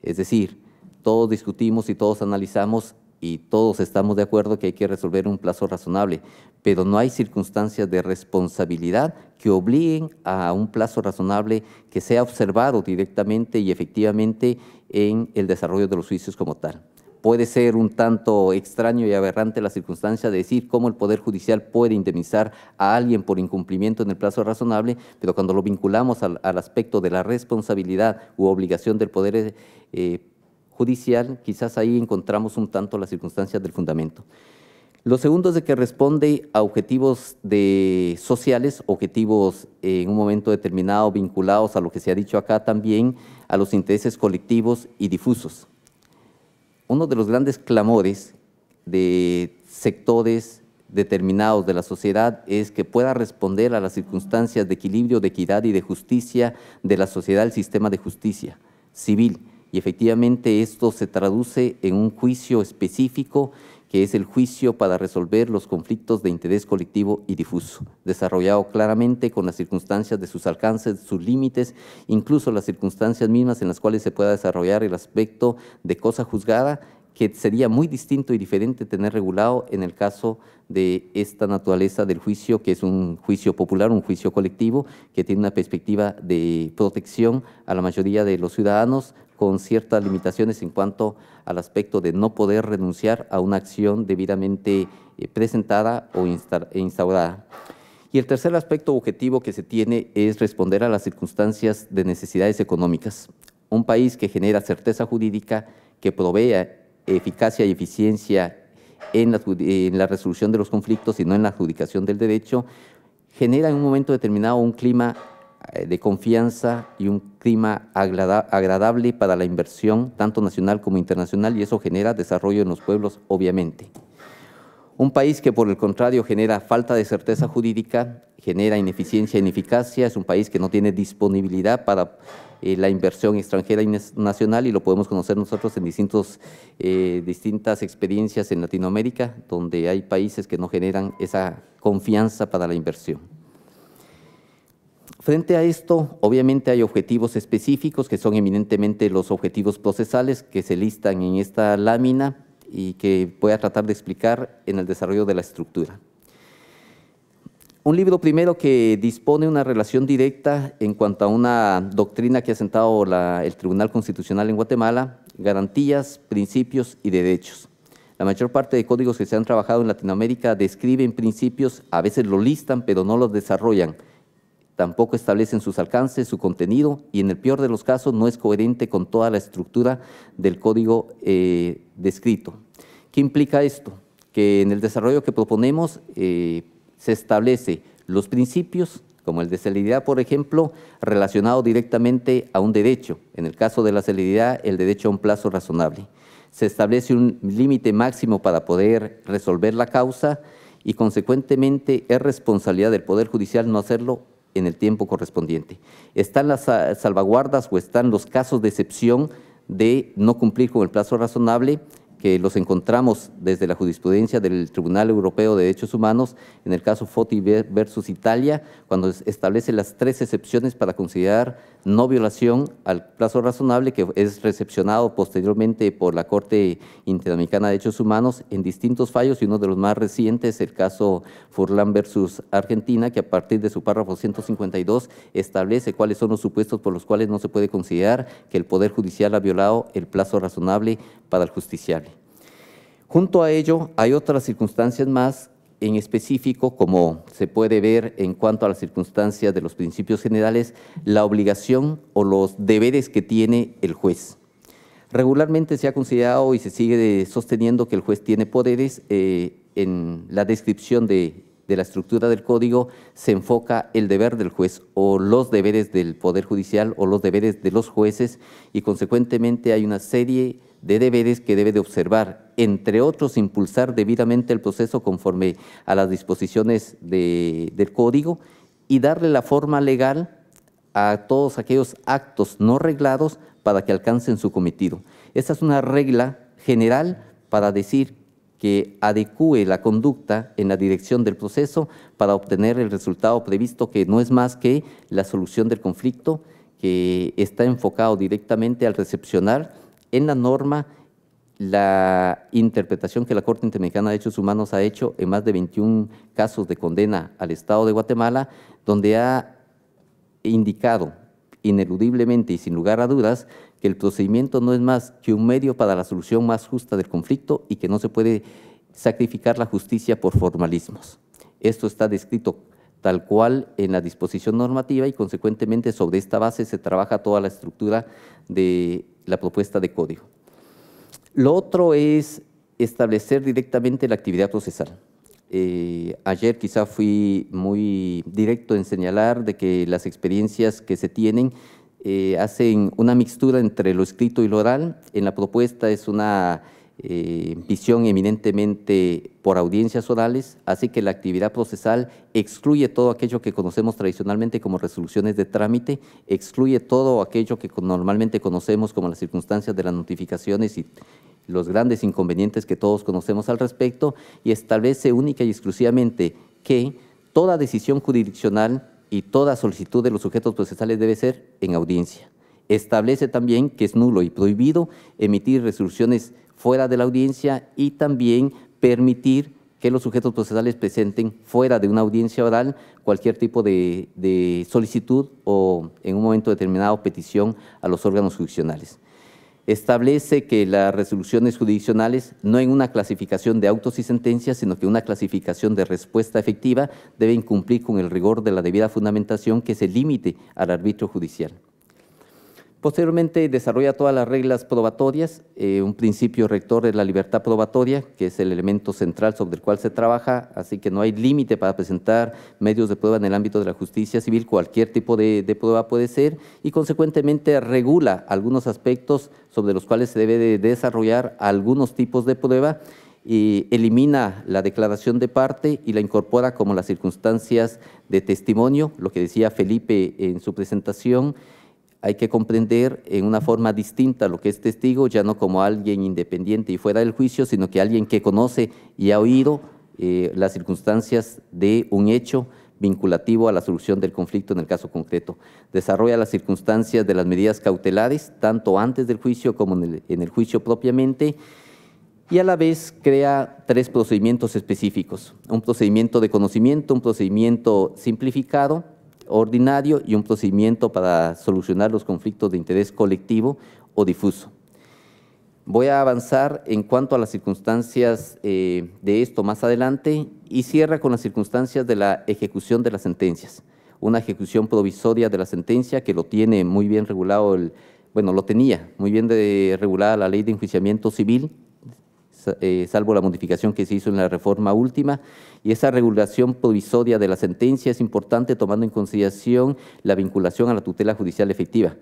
Es decir, todos discutimos y todos analizamos y todos estamos de acuerdo que hay que resolver en un plazo razonable, pero no hay circunstancias de responsabilidad que obliguen a un plazo razonable que sea observado directamente y efectivamente en el desarrollo de los juicios como tal. Puede ser un tanto extraño y aberrante la circunstancia de decir cómo el Poder Judicial puede indemnizar a alguien por incumplimiento en el plazo razonable, pero cuando lo vinculamos al aspecto de la responsabilidad u obligación del Poder Judicial, quizás ahí encontramos un tanto las circunstancias del fundamento. Lo segundo es de que responde a objetivos sociales, objetivos en un momento determinado vinculados a lo que se ha dicho acá también, a los intereses colectivos y difusos. Uno de los grandes clamores de sectores determinados de la sociedad es que pueda responder a las circunstancias de equilibrio, de equidad y de justicia de la sociedad, el sistema de justicia civil. Y efectivamente esto se traduce en un juicio específico que es el juicio para resolver los conflictos de interés colectivo y difuso, desarrollado claramente con las circunstancias de sus alcances, sus límites, incluso las circunstancias mismas en las cuales se pueda desarrollar el aspecto de cosa juzgada, que sería muy distinto y diferente tener regulado en el caso de esta naturaleza del juicio, que es un juicio popular, un juicio colectivo, que tiene una perspectiva de protección a la mayoría de los ciudadanos, con ciertas limitaciones en cuanto al aspecto de no poder renunciar a una acción debidamente presentada o instaurada. Y el tercer aspecto objetivo que se tiene es responder a las circunstancias de necesidades económicas. Un país que genera certeza jurídica, que provea eficacia y eficiencia en la resolución de los conflictos y no en la adjudicación del derecho, genera en un momento determinado un clima de confianza y un clima agradable para la inversión, tanto nacional como internacional, y eso genera desarrollo en los pueblos, obviamente. Un país que, por el contrario, genera falta de certeza jurídica, genera ineficiencia e ineficacia, es un país que no tiene disponibilidad para la inversión extranjera y nacional, y lo podemos conocer nosotros en distintas experiencias en Latinoamérica, donde hay países que no generan esa confianza para la inversión. Frente a esto, obviamente hay objetivos específicos que son eminentemente los objetivos procesales que se listan en esta lámina y que voy a tratar de explicar en el desarrollo de la estructura. Un libro primero que dispone una relación directa en cuanto a una doctrina que ha sentado el Tribunal Constitucional en Guatemala, garantías, principios y derechos. La mayor parte de códigos que se han trabajado en Latinoamérica describen principios, a veces los listan, pero no los desarrollan. Tampoco establecen sus alcances, su contenido, y en el peor de los casos no es coherente con toda la estructura del código descrito. ¿Qué implica esto? Que en el desarrollo que proponemos se establece los principios, como el de celeridad, por ejemplo, relacionado directamente a un derecho. En el caso de la celeridad, el derecho a un plazo razonable. Se establece un límite máximo para poder resolver la causa y, consecuentemente, es responsabilidad del Poder Judicial no hacerlo en el tiempo correspondiente. Están las salvaguardas o están los casos de excepción de no cumplir con el plazo razonable, que los encontramos desde la jurisprudencia del Tribunal Europeo de Derechos Humanos, en el caso Foti versus Italia, cuando establece las 3 excepciones para considerar no violación al plazo razonable, que es recepcionado posteriormente por la Corte Interamericana de Derechos Humanos en distintos fallos, y uno de los más recientes, el caso Furlan versus Argentina, que a partir de su párrafo 152 establece cuáles son los supuestos por los cuales no se puede considerar que el Poder Judicial ha violado el plazo razonable para el justiciable. Junto a ello, hay otras circunstancias más, en específico, como se puede ver en cuanto a las circunstancias de los principios generales, la obligación o los deberes que tiene el juez. Regularmente se ha considerado y se sigue sosteniendo que el juez tiene poderes. En la descripción de la estructura del código se enfoca el deber del juez o los deberes del Poder Judicial o los deberes de los jueces, y consecuentemente hay una serie de deberes que debe de observar, entre otros impulsar debidamente el proceso conforme a las disposiciones del código y darle la forma legal a todos aquellos actos no reglados para que alcancen su cometido. Esta es una regla general para decir que adecúe la conducta en la dirección del proceso para obtener el resultado previsto, que no es más que la solución del conflicto, que está enfocado directamente al recepcionar en la norma la interpretación que la Corte Interamericana de Derechos Humanos ha hecho en más de 21 casos de condena al Estado de Guatemala, donde ha indicado ineludiblemente y sin lugar a dudas que el procedimiento no es más que un medio para la solución más justa del conflicto y que no se puede sacrificar la justicia por formalismos. Esto está descrito tal cual en la disposición normativa y, consecuentemente, sobre esta base se trabaja toda la estructura de la propuesta de código. Lo otro es establecer directamente la actividad procesal. Ayer quizá fui muy directo en señalar de que las experiencias que se tienen hacen una mixtura entre lo escrito y lo oral. En la propuesta es una visión eminentemente por audiencias orales, así que la actividad procesal excluye todo aquello que conocemos tradicionalmente como resoluciones de trámite, excluye todo aquello que normalmente conocemos como las circunstancias de las notificaciones y los grandes inconvenientes que todos conocemos al respecto, y establece única y exclusivamente que toda decisión jurisdiccional y toda solicitud de los sujetos procesales debe ser en audiencia. Establece también que es nulo y prohibido emitir resoluciones fuera de la audiencia y también permitir que los sujetos procesales presenten fuera de una audiencia oral cualquier tipo de solicitud o en un momento determinado petición a los órganos jurisdiccionales. Establece que las resoluciones jurisdiccionales, no en una clasificación de autos y sentencias, sino que una clasificación de respuesta efectiva, deben cumplir con el rigor de la debida fundamentación que se limite al arbitrio judicial. Posteriormente desarrolla todas las reglas probatorias, un principio rector de la libertad probatoria, que es el elemento central sobre el cual se trabaja, así que no hay límite para presentar medios de prueba en el ámbito de la justicia civil, cualquier tipo de prueba puede ser, y consecuentemente regula algunos aspectos sobre los cuales se debe de desarrollar algunos tipos de prueba, elimina la declaración de parte y la incorpora como las circunstancias de testimonio. Lo que decía Felipe en su presentación, hay que comprender en una forma distinta lo que es testigo, ya no como alguien independiente y fuera del juicio, sino que alguien que conoce y ha oído las circunstancias de un hecho vinculativo a la solución del conflicto en el caso concreto. Desarrolla las circunstancias de las medidas cautelares, tanto antes del juicio como en el juicio propiamente, y a la vez crea 3 procedimientos específicos: un procedimiento de conocimiento, un procedimiento simplificado, ordinario, y un procedimiento para solucionar los conflictos de interés colectivo o difuso. Voy a avanzar en cuanto a las circunstancias de esto más adelante, y cierra con las circunstancias de la ejecución de las sentencias. Una ejecución provisoria de la sentencia que lo tiene muy bien regulado, lo tenía muy bien regulada la Ley de Enjuiciamiento Civil, salvo la modificación que se hizo en la reforma última, y esa regulación provisoria de la sentencia es importante tomando en consideración la vinculación a la tutela judicial efectiva.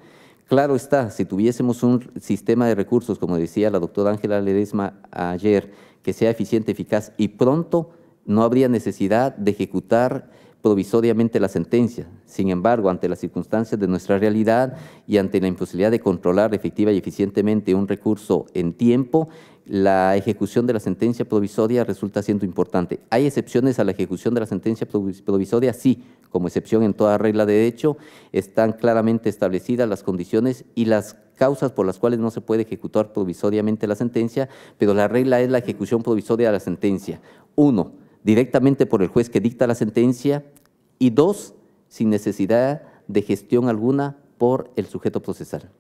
Claro está, si tuviésemos un sistema de recursos, como decía la doctora Ángela Ledesma ayer, que sea eficiente, eficaz y pronto, no habría necesidad de ejecutar provisoriamente la sentencia. Sin embargo, ante las circunstancias de nuestra realidad y ante la imposibilidad de controlar efectiva y eficientemente un recurso en tiempo, la ejecución de la sentencia provisoria resulta siendo importante. ¿Hay excepciones a la ejecución de la sentencia provisoria? Sí, como excepción en toda regla de derecho, están claramente establecidas las condiciones y las causas por las cuales no se puede ejecutar provisoriamente la sentencia, pero la regla es la ejecución provisoria de la sentencia. 1, directamente por el juez que dicta la sentencia, y 2, sin necesidad de gestión alguna por el sujeto procesal.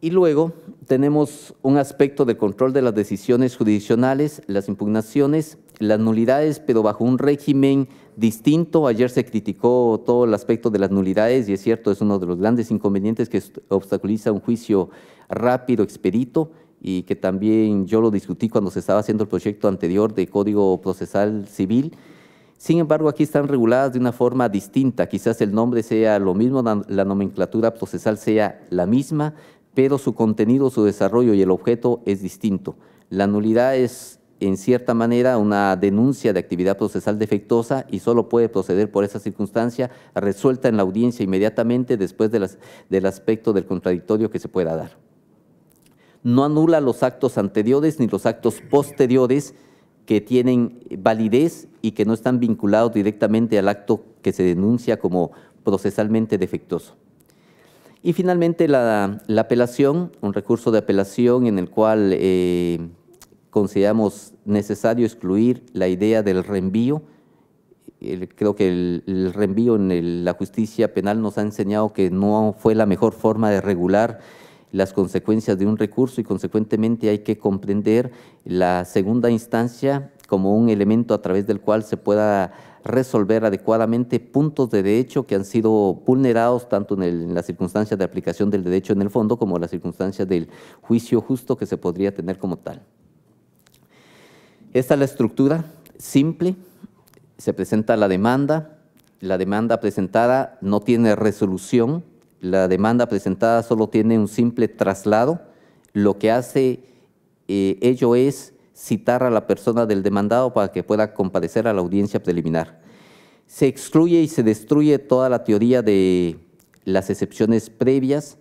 Y luego tenemos un aspecto de control de las decisiones jurisdiccionales, las impugnaciones, las nulidades, pero bajo un régimen distinto. Ayer se criticó todo el aspecto de las nulidades y es cierto, es uno de los grandes inconvenientes que obstaculiza un juicio rápido, expedito, y que también yo lo discutí cuando se estaba haciendo el proyecto anterior de Código Procesal Civil. Sin embargo, aquí están reguladas de una forma distinta. Quizás el nombre sea lo mismo, la nomenclatura procesal sea la misma, pero su contenido, su desarrollo y el objeto es distinto. La nulidad es, en cierta manera, una denuncia de actividad procesal defectuosa y solo puede proceder por esa circunstancia, resuelta en la audiencia inmediatamente después del aspecto del contradictorio que se pueda dar. No anula los actos anteriores ni los actos posteriores que tienen validez y que no están vinculados directamente al acto que se denuncia como procesalmente defectuoso. Y finalmente la apelación, un recurso de apelación en el cual consideramos necesario excluir la idea del reenvío. Creo que el reenvío en la justicia penal nos ha enseñado que no fue la mejor forma de regular las consecuencias de un recurso, y consecuentemente hay que comprender la segunda instancia como un elemento a través del cual se pueda resolver adecuadamente puntos de derecho que han sido vulnerados tanto en las circunstancias de aplicación del derecho en el fondo como en las circunstancias del juicio justo que se podría tener como tal. Esta es la estructura simple. Se presenta la demanda presentada no tiene resolución, la demanda presentada solo tiene un simple traslado. Lo que hace ello es citar a la persona del demandado para que pueda comparecer a la audiencia preliminar. Se excluye y se destruye toda la teoría de las excepciones previas,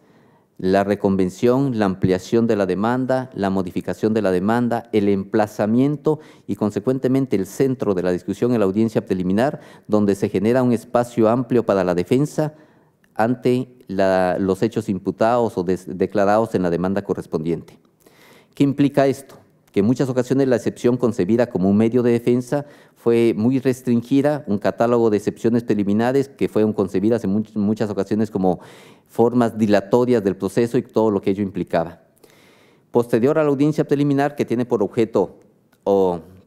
la reconvención, la ampliación de la demanda, la modificación de la demanda, el emplazamiento y consecuentemente el centro de la discusión en la audiencia preliminar, donde se genera un espacio amplio para la defensa ante los hechos imputados o declarados en la demanda correspondiente. ¿Qué implica esto? Que en muchas ocasiones la excepción concebida como un medio de defensa fue muy restringida, un catálogo de excepciones preliminares que fueron concebidas en muchas ocasiones como formas dilatorias del proceso y todo lo que ello implicaba. Posterior a la audiencia preliminar, que tiene por objeto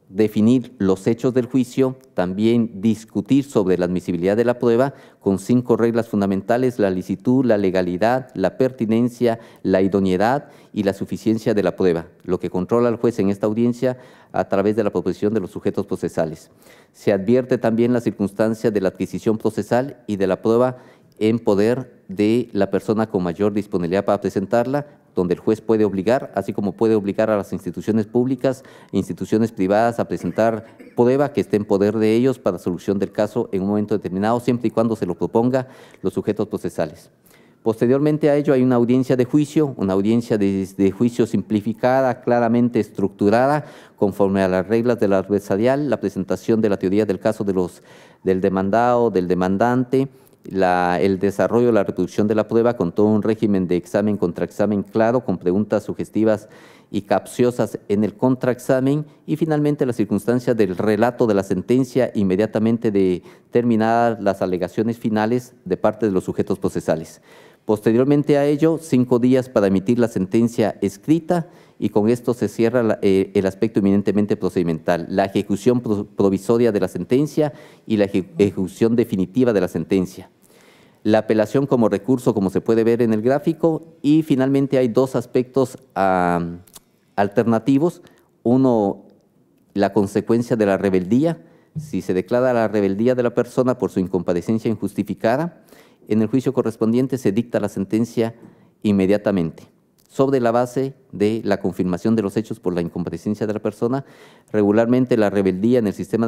definir los hechos del juicio, también discutir sobre la admisibilidad de la prueba con 5 reglas fundamentales: la licitud, la legalidad, la pertinencia, la idoneidad y la suficiencia de la prueba, lo que controla al juez en esta audiencia a través de la proposición de los sujetos procesales. Se advierte también la circunstancia de la adquisición procesal y de la prueba en poder de la persona con mayor disponibilidad para presentarla. donde el juez puede obligar, así como puede obligar a las instituciones públicas e instituciones privadas a presentar prueba que esté en poder de ellos para solución del caso en un momento determinado, siempre y cuando se lo proponga los sujetos procesales. Posteriormente a ello hay una audiencia de juicio, simplificada, claramente estructurada, conforme a las reglas del adversarial, la presentación de la teoría del caso del demandado, del demandante, el desarrollo, la reproducción de la prueba con todo un régimen de examen, contraexamen claro, con preguntas sugestivas y capciosas en el contraexamen, y finalmente las circunstancias del relato de la sentencia inmediatamente de terminadas las alegaciones finales de parte de los sujetos procesales. Posteriormente a ello, 5 días para emitir la sentencia escrita, y con esto se cierra el aspecto eminentemente procedimental, la ejecución provisoria de la sentencia y la ejecución definitiva de la sentencia. La apelación como recurso, como se puede ver en el gráfico, y finalmente hay 2 aspectos alternativos. Uno, la consecuencia de la rebeldía. Si se declara la rebeldía de la persona por su incomparecencia injustificada, en el juicio correspondiente se dicta la sentencia inmediatamente, sobre la base de la confirmación de los hechos por la incomparecencia de la persona. Regularmente la rebeldía en el sistema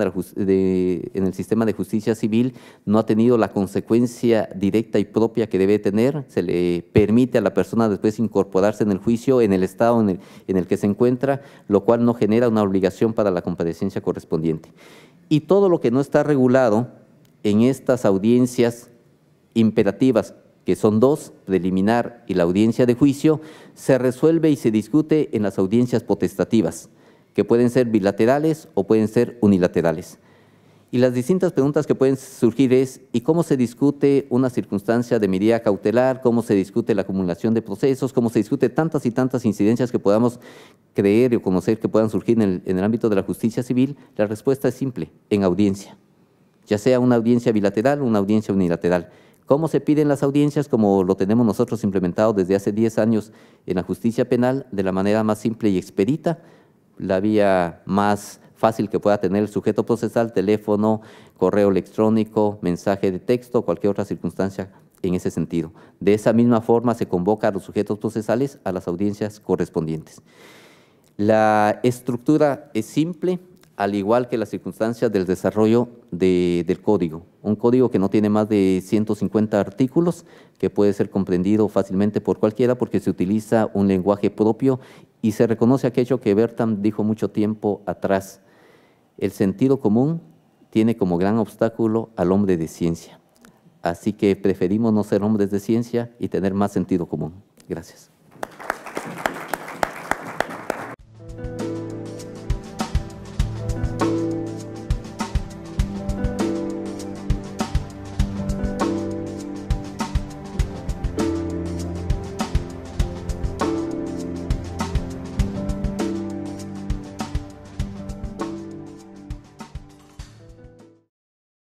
de justicia civil no ha tenido la consecuencia directa y propia que debe tener. Se le permite a la persona después incorporarse en el juicio en el estado en el que se encuentra, lo cual no genera una obligación para la comparecencia correspondiente. Y todo lo que no está regulado en estas audiencias imperativas, que son 2, preliminar y la audiencia de juicio, se resuelve y se discute en las audiencias potestativas, que pueden ser bilaterales o pueden ser unilaterales. Y las distintas preguntas que pueden surgir es: ¿y cómo se discute una circunstancia de medida cautelar? ¿Cómo se discute la acumulación de procesos? ¿Cómo se discute tantas y tantas incidencias que podamos creer o conocer que puedan surgir en el ámbito de la justicia civil? La respuesta es simple: en audiencia, ya sea una audiencia bilateral o una audiencia unilateral. ¿Cómo se piden las audiencias? Como lo tenemos nosotros implementado desde hace 10 años en la justicia penal, de la manera más simple y expedita, la vía más fácil que pueda tener el sujeto procesal: teléfono, correo electrónico, mensaje de texto, cualquier otra circunstancia en ese sentido. De esa misma forma se convoca a los sujetos procesales a las audiencias correspondientes. La estructura es simple, al igual que las circunstancias del desarrollo del código. Un código que no tiene más de 150 artículos, que puede ser comprendido fácilmente por cualquiera porque se utiliza un lenguaje propio y se reconoce aquello que Bertam dijo mucho tiempo atrás: el sentido común tiene como gran obstáculo al hombre de ciencia. Así que preferimos no ser hombres de ciencia y tener más sentido común. Gracias.